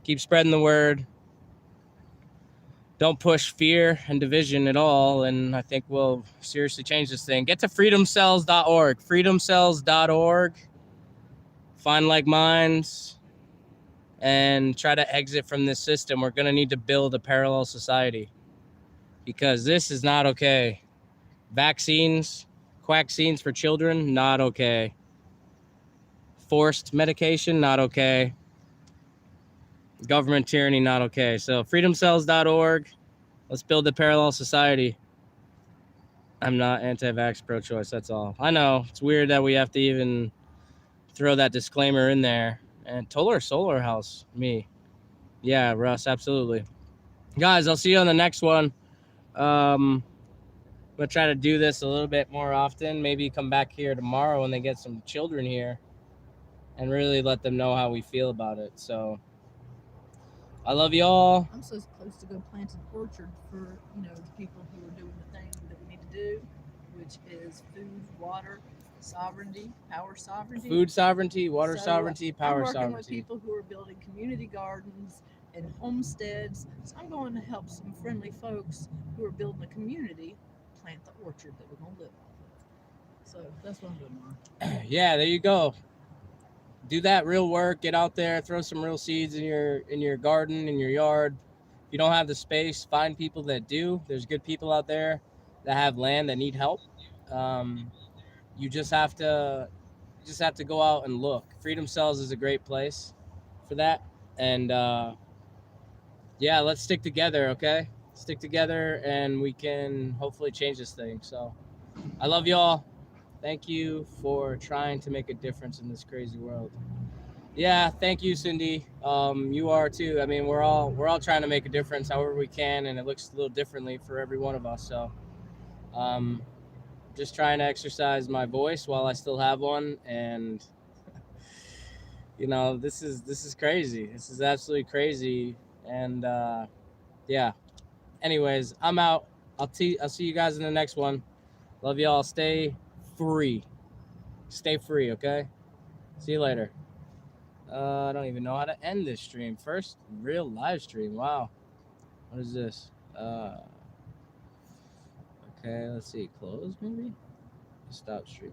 Keep spreading the word. Don't push fear and division at all. And I think we'll seriously change this thing. Get to freedomcells.org. Freedomcells.org. Find like minds and try to exit from this system. We're going to need to build a parallel society because this is not okay. Vaccines, quaxines for children, not okay. Forced medication, not okay. Government tyranny, not okay. So freedomcells.org. Let's build a parallel society. I'm not anti-vax, pro-choice. That's all. I know it's weird that we have to even throw that disclaimer in there. And Toller Solar House, me. Yeah, Russ, absolutely. Guys, I'll see you on the next one. I'm going to try to do this a little bit more often. Maybe come back here tomorrow when they get some children here and really let them know how we feel about it. So I love y'all. I'm so close to go plant an orchard for, people who are doing the thing that we need to do, which is food, water, sovereignty, power sovereignty. Food sovereignty, water sovereignty, power I'm working sovereignty. with people who are building community gardens and homesteads. So I'm going to help some friendly folks who are building a community plant the orchard that we're going to live off of. So that's what I'm doing tomorrow. Yeah, there you go. Do that real work. Get out there, throw some real seeds in your garden, in your yard. If you don't have the space, find people that do. There's good people out there that have land that need help. You just have to go out and look. Freedom Cells is a great place for that. And yeah, let's stick together, okay? Stick together and we can hopefully change this thing. So I love y'all. Thank you for trying to make a difference in this crazy world. Yeah, thank you, Cindy. You are too. I mean, we're all trying to make a difference however we can, and it looks a little differently for every one of us. So just trying to exercise my voice while I still have one, and this is crazy. This is absolutely crazy. And yeah. Anyways, I'm out. I'll see you guys in the next one. Love y'all. Stay free. Stay free, okay? See you later. I don't even know how to end this stream. First real live stream. Wow. What is this? Okay, let's see. Close maybe? Stop stream.